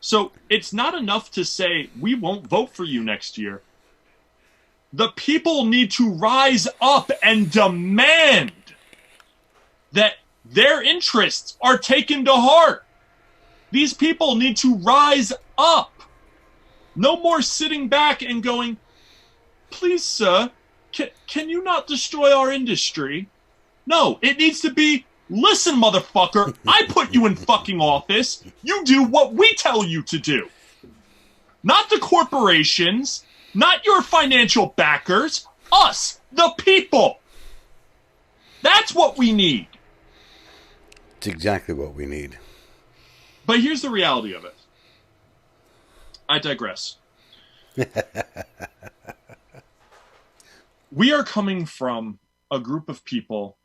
So it's not enough to say, we won't vote for you next year. The people need to rise up and demand that their interests are taken to heart. These people need to rise up. No more sitting back and going, please, sir, can you not destroy our industry? No, it needs to be, listen, motherfucker, I put you in fucking office. You do what we tell you to do. Not the corporations, not your financial backers, us, the people. That's what we need. It's exactly what we need. But here's the reality of it. I digress. We are coming from a group of people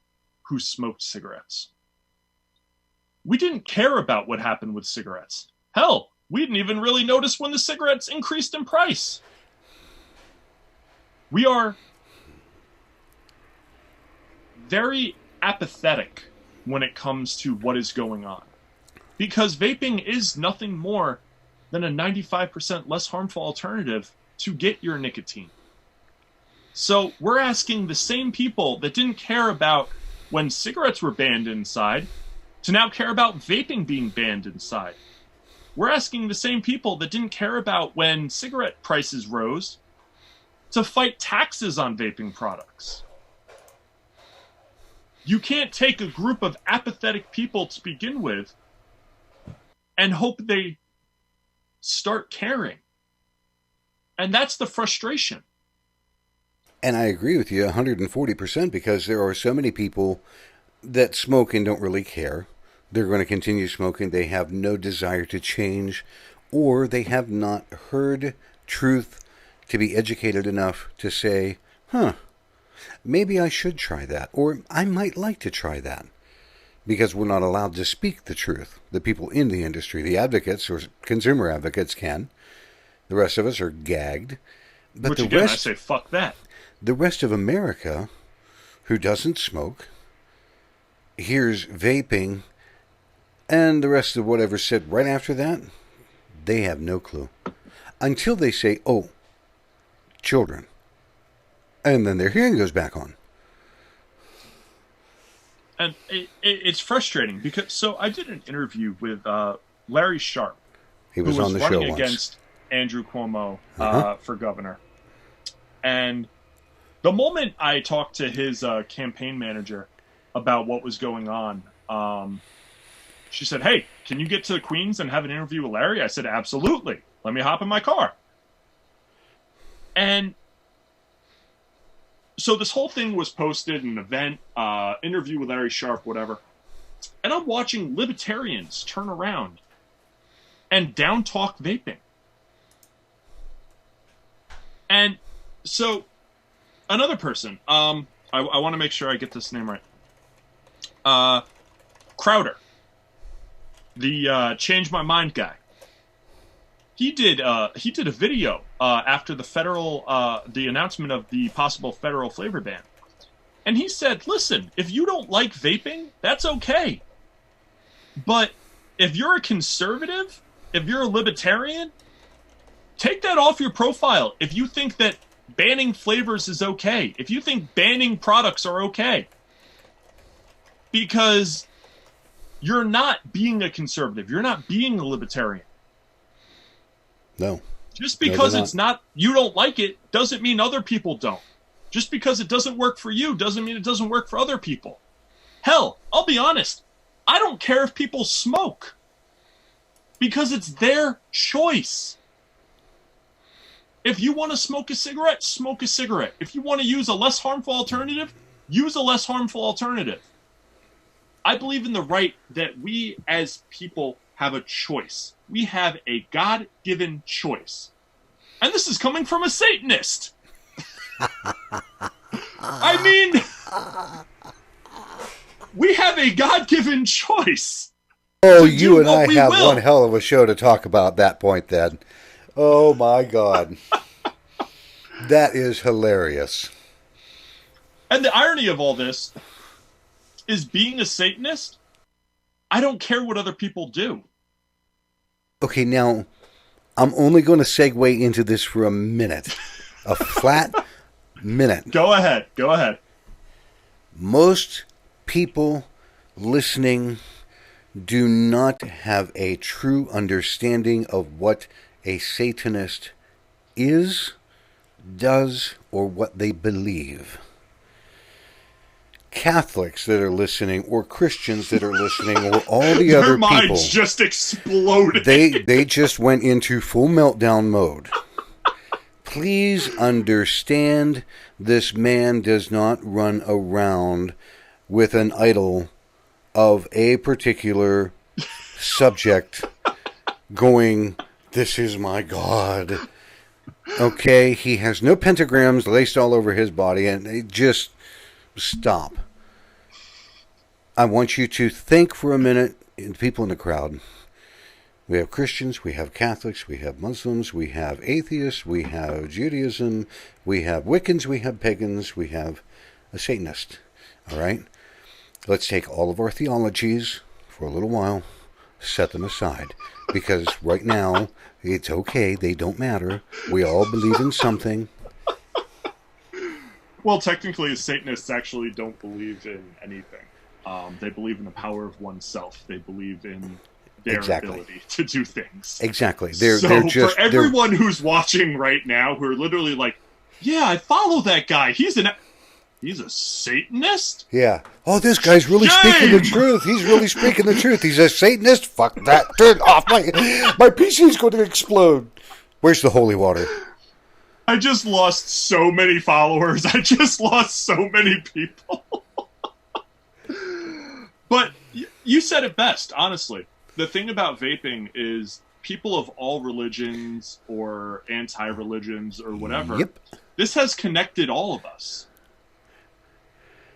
who smoked cigarettes. We didn't care about what happened with cigarettes. Hell, we didn't even really notice when the cigarettes increased in price. We are very apathetic when it comes to what is going on. Because vaping is nothing more than a 95% less harmful alternative to get your nicotine. So we're asking the same people that didn't care about when cigarettes were banned inside to now care about vaping being banned inside. We're asking the same people that didn't care about when cigarette prices rose to fight taxes on vaping products. You can't take a group of apathetic people to begin with and hope they start caring. And that's the frustration. And I agree with you 140% because there are so many people that smoke and don't really care. They're going to continue smoking. They have no desire to change, or they have not heard truth to be educated enough to say, maybe I should try that, or I might like to try that. Because we're not allowed to speak the truth. The people in the industry, the advocates or consumer advocates can. The rest of us are gagged. But which the again, rest, I say, fuck that. The rest of America, who doesn't smoke, hears vaping, and the rest of whatever said right after that, they have no clue. Until they say, oh, children. And then their hearing goes back on. And it's frustrating because, so I did an interview with Larry Sharp. He was on the show once. Who was running against Andrew Cuomo for governor. And the moment I talked to his campaign manager about what was going on, she said, hey, can you get to Queens and have an interview with Larry? I said, absolutely. Let me hop in my car. And so this whole thing was posted, an event, interview with Larry Sharp, whatever. And I'm watching libertarians turn around and down-talk vaping. And so another person, I want to make sure I get this name right. Crowder, the Change My Mind guy. He did a video after the announcement of the possible federal flavor ban. And he said, listen, if you don't like vaping, that's okay. But if you're a conservative, if you're a libertarian, take that off your profile. If you think that banning flavors is okay, if you think banning products are okay, because you're not being a conservative, you're not being a libertarian. No. Just because you don't like it doesn't mean other people don't. Just because it doesn't work for you doesn't mean it doesn't work for other people. Hell, I'll be honest. I don't care if people smoke because it's their choice. If you want to smoke a cigarette, smoke a cigarette. If you want to use a less harmful alternative, use a less harmful alternative. I believe in the right that we as people have a choice. We have a God-given choice. And this is coming from a Satanist. I mean, we have a God-given choice. Oh, you and I have one hell of a show to talk about that point then. Oh my God. That is hilarious. And the irony of all this is being a Satanist, I don't care what other people do. Okay, now, I'm only going to segue into this for a minute. A flat minute. Go ahead. Most people listening do not have a true understanding of what a Satanist is, does, or what they believe. Catholics that are listening, or Christians that are listening, or all the other people. Their minds just exploded. They just went into full meltdown mode. Please understand, this man does not run around with an idol of a particular subject going, "This is my God." Okay, he has no pentagrams laced all over his body, and just stop. I want you to think for a minute, people in the crowd. We have Christians, we have Catholics, we have Muslims, we have atheists, we have Judaism, we have Wiccans, we have pagans, we have a Satanist. All right? Let's take all of our theologies for a little while, set them aside. Because right now, it's okay, they don't matter. We all believe in something. Well, technically, Satanists actually don't believe in anything. They believe in the power of oneself. They believe in their ability to do things. Exactly. For everyone who's watching right now, who are literally like, "Yeah, I follow that guy. He's a Satanist." Yeah. Oh, this guy's really speaking the truth. He's really speaking the truth. He's a Satanist. Fuck that. Turn off my PC's going to explode. Where's the holy water? I just lost so many followers. I just lost so many people. But you said it best, honestly. The thing about vaping is people of all religions or anti-religions or whatever, this has connected all of us.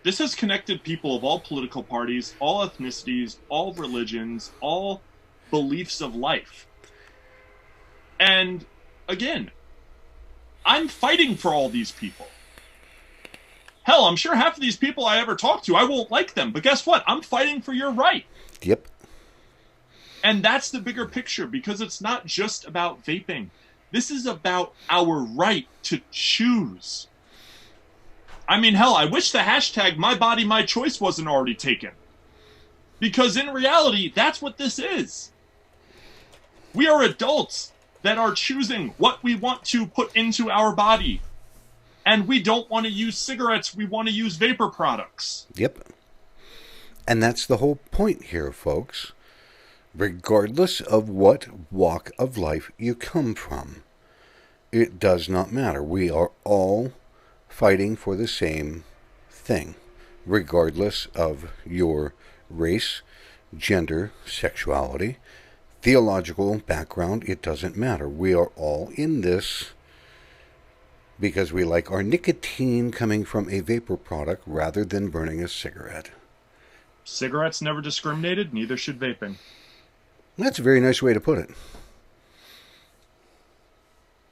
This has connected people of all political parties, all ethnicities, all religions, all beliefs of life. And again, I'm fighting for all these people. Hell, I'm sure half of these people I ever talk to, I won't like them. But guess what? I'm fighting for your right. Yep. And that's the bigger picture, because it's not just about vaping. This is about our right to choose. I mean, hell, I wish the hashtag My Body, My Choice wasn't already taken. Because in reality, that's what this is. We are adults that are choosing what we want to put into our body. And we don't want to use cigarettes, we want to use vapor products. Yep. And that's the whole point here, folks. Regardless of what walk of life you come from, it does not matter. We are all fighting for the same thing, regardless of your race, gender, sexuality, theological background. It doesn't matter. We are all in this because we like our nicotine coming from a vapor product rather than burning a cigarette. Cigarettes never discriminated, neither should vaping. That's a very nice way to put it.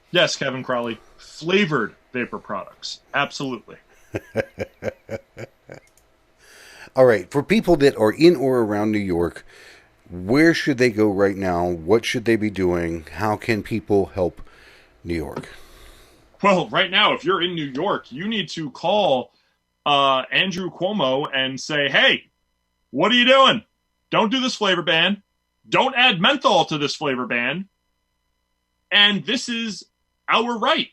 Yes, Kevin Crowley. Flavored vapor products. Absolutely. All right. For people that are in or around New York, where should they go right now? What should they be doing? How can people help New York? Well, right now, if you're in New York, you need to call Andrew Cuomo and say, "Hey, what are you doing? Don't do this flavor ban. Don't add menthol to this flavor ban. And this is our right.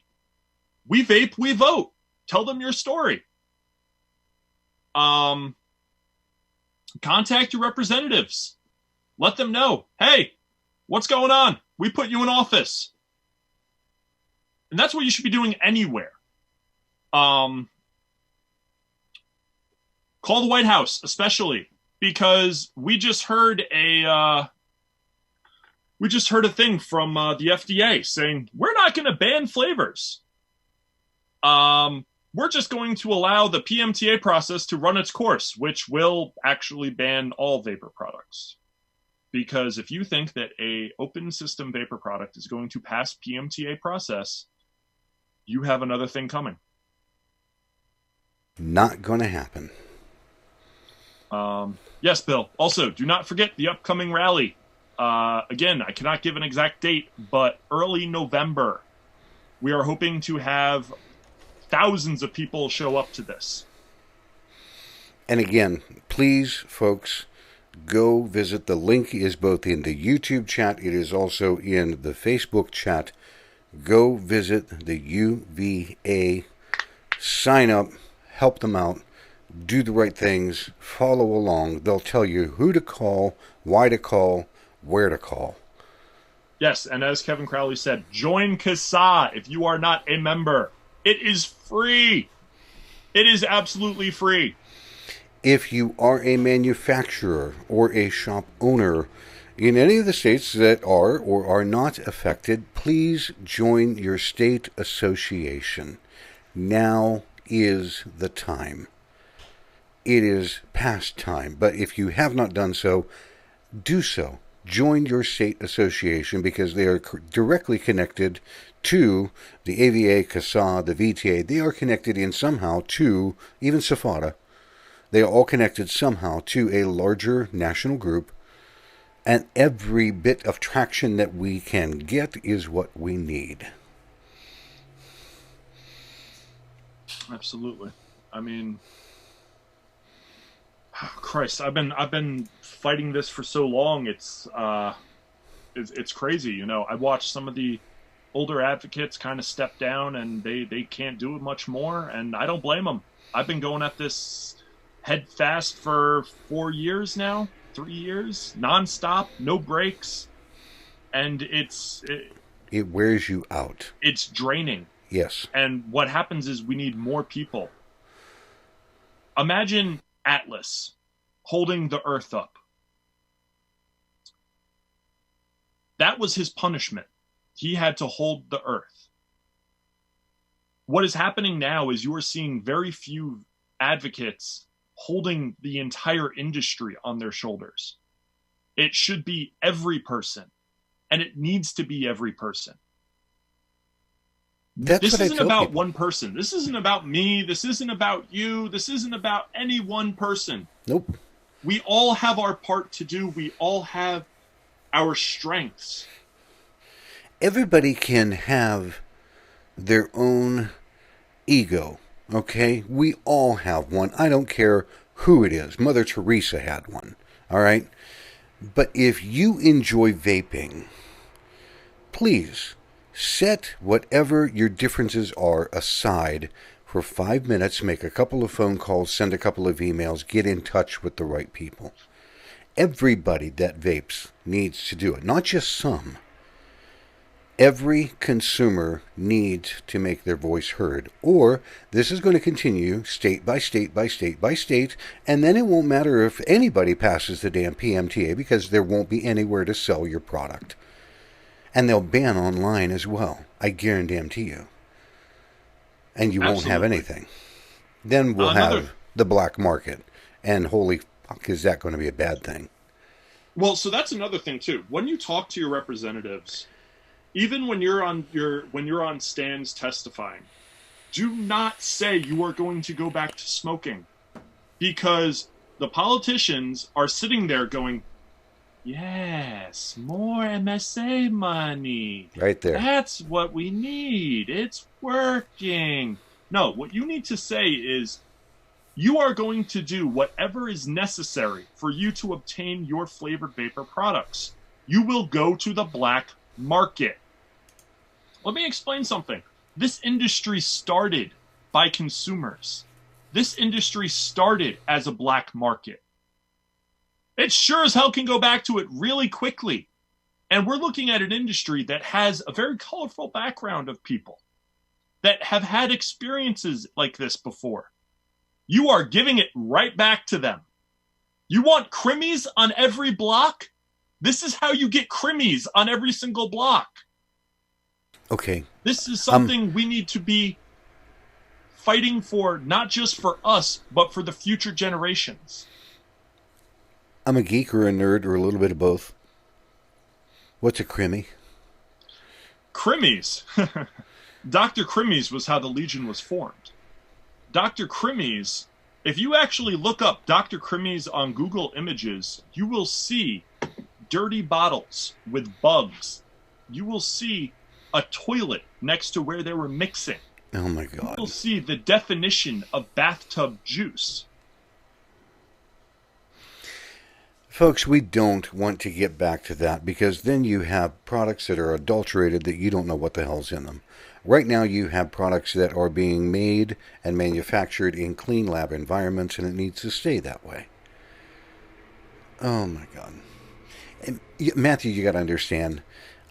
We vape, we vote. Tell them your story. Contact your representatives. Let them know, hey, what's going on? We put you in office. And that's what you should be doing anywhere. Call the White House, especially, because we just heard a thing from the FDA saying we're not going to ban flavors. We're just going to allow the PMTA process to run its course, which will actually ban all vapor products. Because if you think that a open system vapor product is going to pass PMTA process, you have another thing coming. Not going to happen. Yes, Bill. Also, do not forget the upcoming rally. Again, I cannot give an exact date, but early November. We are hoping to have thousands of people show up to this. And again, please, folks, go visit. The link is both in the YouTube chat. It is also in the Facebook chat. Go visit the UVA. Sign up. Help them out. Do the right things. Follow along. They'll tell you who to call, why to call, where to call. Yes, and as Kevin Crowley said, join CASA if you are not a member. It is free. It is absolutely free. If you are a manufacturer or a shop owner in any of the states that are or are not affected, please join your state association. Now is the time. It is past time, but if you have not done so, do so. Join your state association because they are directly connected to the AVA, CASA, the VTA. They are connected in somehow to, even SAFADA, they are all connected somehow to a larger national group, and every bit of traction that we can get is what we need. Absolutely. I mean, Christ, I've been fighting this for so long. It's crazy. You know, I watched some of the older advocates kind of step down, and they can't do it much more, and I don't blame them. I've been going at this head fast for 4 years now, 3 years, nonstop, no breaks, and it wears you out. It's draining. Yes. And what happens is we need more people. Imagine Atlas holding the earth up. That was his punishment. He had to hold the earth. What is happening now is you are seeing very few advocates holding the entire industry on their shoulders. It should be every person, and it needs to be every person. This isn't about one person. This isn't about me. This isn't about you. This isn't about any one person. Nope. We all have our part to do. We all have our strengths. Everybody can have their own ego, okay? We all have one. I don't care who it is. Mother Teresa had one, all right? But if you enjoy vaping, please set whatever your differences are aside for 5 minutes, make a couple of phone calls, send a couple of emails, get in touch with the right people. Everybody that vapes needs to do it, not just some. Every consumer needs to make their voice heard, or this is going to continue state by state by state by state, and then it won't matter if anybody passes the damn PMTA because there won't be anywhere to sell your product. And they'll ban online as well, I guarantee you. And you won't have anything. Then we'll have the black market, and holy fuck, is that going to be a bad thing? Well, so that's another thing too. When you talk to your representatives, even when you're on stands testifying, do not say you are going to go back to smoking, because the politicians are sitting there going, yes, more MSA money. Right there. That's what we need. It's working. No, what you need to say is you are going to do whatever is necessary for you to obtain your flavored vapor products. You will go to the black market. Let me explain something. This industry started by consumers. This industry started as a black market. It sure as hell can go back to it really quickly. And we're looking at an industry that has a very colorful background of people that have had experiences like this before. You are giving it right back to them. You want crimmies on every block? This is how you get crimmies on every single block. Okay. This is something we need to be fighting for, not just for us, but for the future generations. I'm a geek or a nerd or a little bit of both. What's a crimmy? Crimmies. Dr. Crimmies was how the Legion was formed. Dr. Crimmies, if you actually look up Dr. Crimmies on Google Images, you will see dirty bottles with bugs. You will see a toilet next to where they were mixing. Oh my God. You will see the definition of bathtub juice. Folks, we don't want to get back to that because then you have products that are adulterated that you don't know what the hell's in them. Right now you have products that are being made and manufactured in clean lab environments, and it needs to stay that way. Oh my God. And Matthew, you got to understand,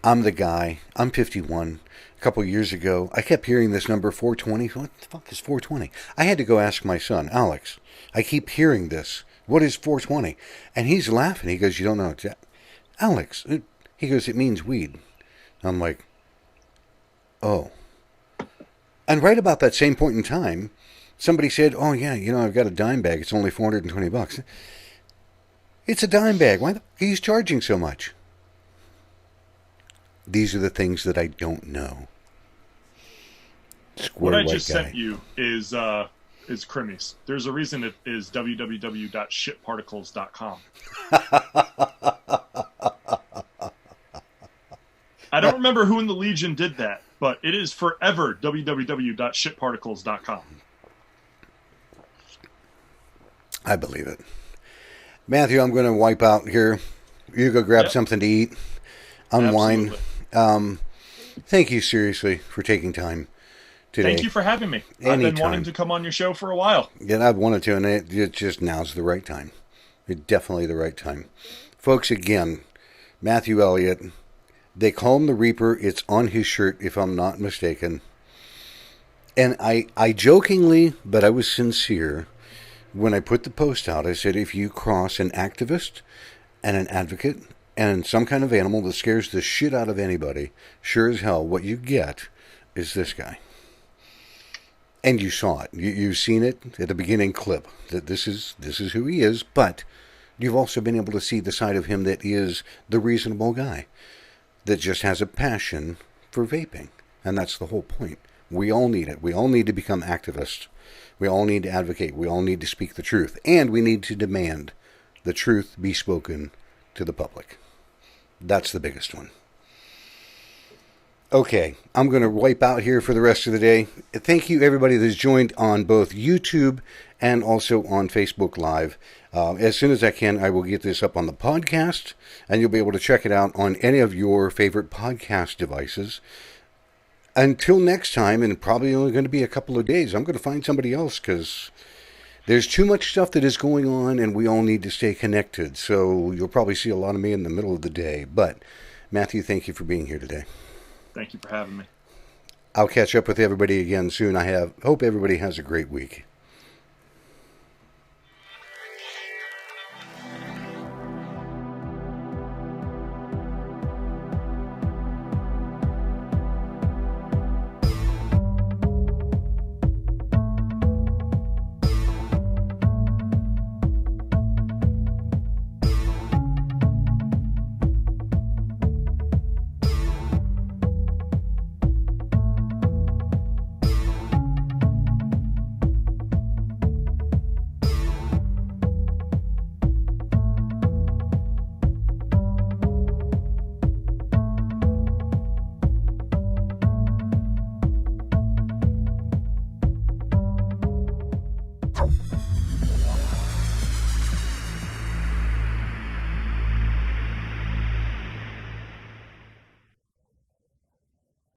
I'm the guy. I'm 51. A couple years ago, I kept hearing this number 420. What the fuck is 420? I had to go ask my son, Alex. I keep hearing this. What is 420? And he's laughing. He goes, you don't know. Alex, he goes, it means weed. I'm like, oh. And right about that same point in time, somebody said, oh yeah, I've got a dime bag. It's only $420. It's a dime bag. Why the fuck are you charging so much? These are the things that I don't know. What I just sent you is crimmies. There's a reason it is www.shitparticles.com. I don't remember who in the Legion did that, but it is forever www.shitparticles.com. I believe it. Matthew, I'm going to wipe out here. You go grab something to eat, unwind. Thank you seriously for taking time today. Thank you for having me. Anytime. I've been wanting to come on your show for a while. Yeah, I've wanted to, and it just now's the right time. It's definitely the right time. Folks, again, Matthew Elliott, they call him the Reaper. It's on his shirt, if I'm not mistaken. And I jokingly, but I was sincere, when I put the post out, I said, if you cross an activist and an advocate and some kind of animal that scares the shit out of anybody, sure as hell, what you get is this guy. And you saw it. You've seen it at the beginning clip, that this is who he is, but you've also been able to see the side of him that is the reasonable guy, that just has a passion for vaping. And that's the whole point. We all need it. We all need to become activists. We all need to advocate. We all need to speak the truth. And we need to demand the truth be spoken to the public. That's the biggest one. Okay, I'm going to wipe out here for the rest of the day. Thank you, everybody that's joined on both YouTube and also on Facebook Live. As soon as I can, I will get this up on the podcast, and you'll be able to check it out on any of your favorite podcast devices. Until next time, and probably only going to be a couple of days, I'm going to find somebody else because there's too much stuff that is going on, and we all need to stay connected. So you'll probably see a lot of me in the middle of the day. But, Matthew, thank you for being here today. Thank you for having me. I'll catch up with everybody again soon. Hope everybody has a great week.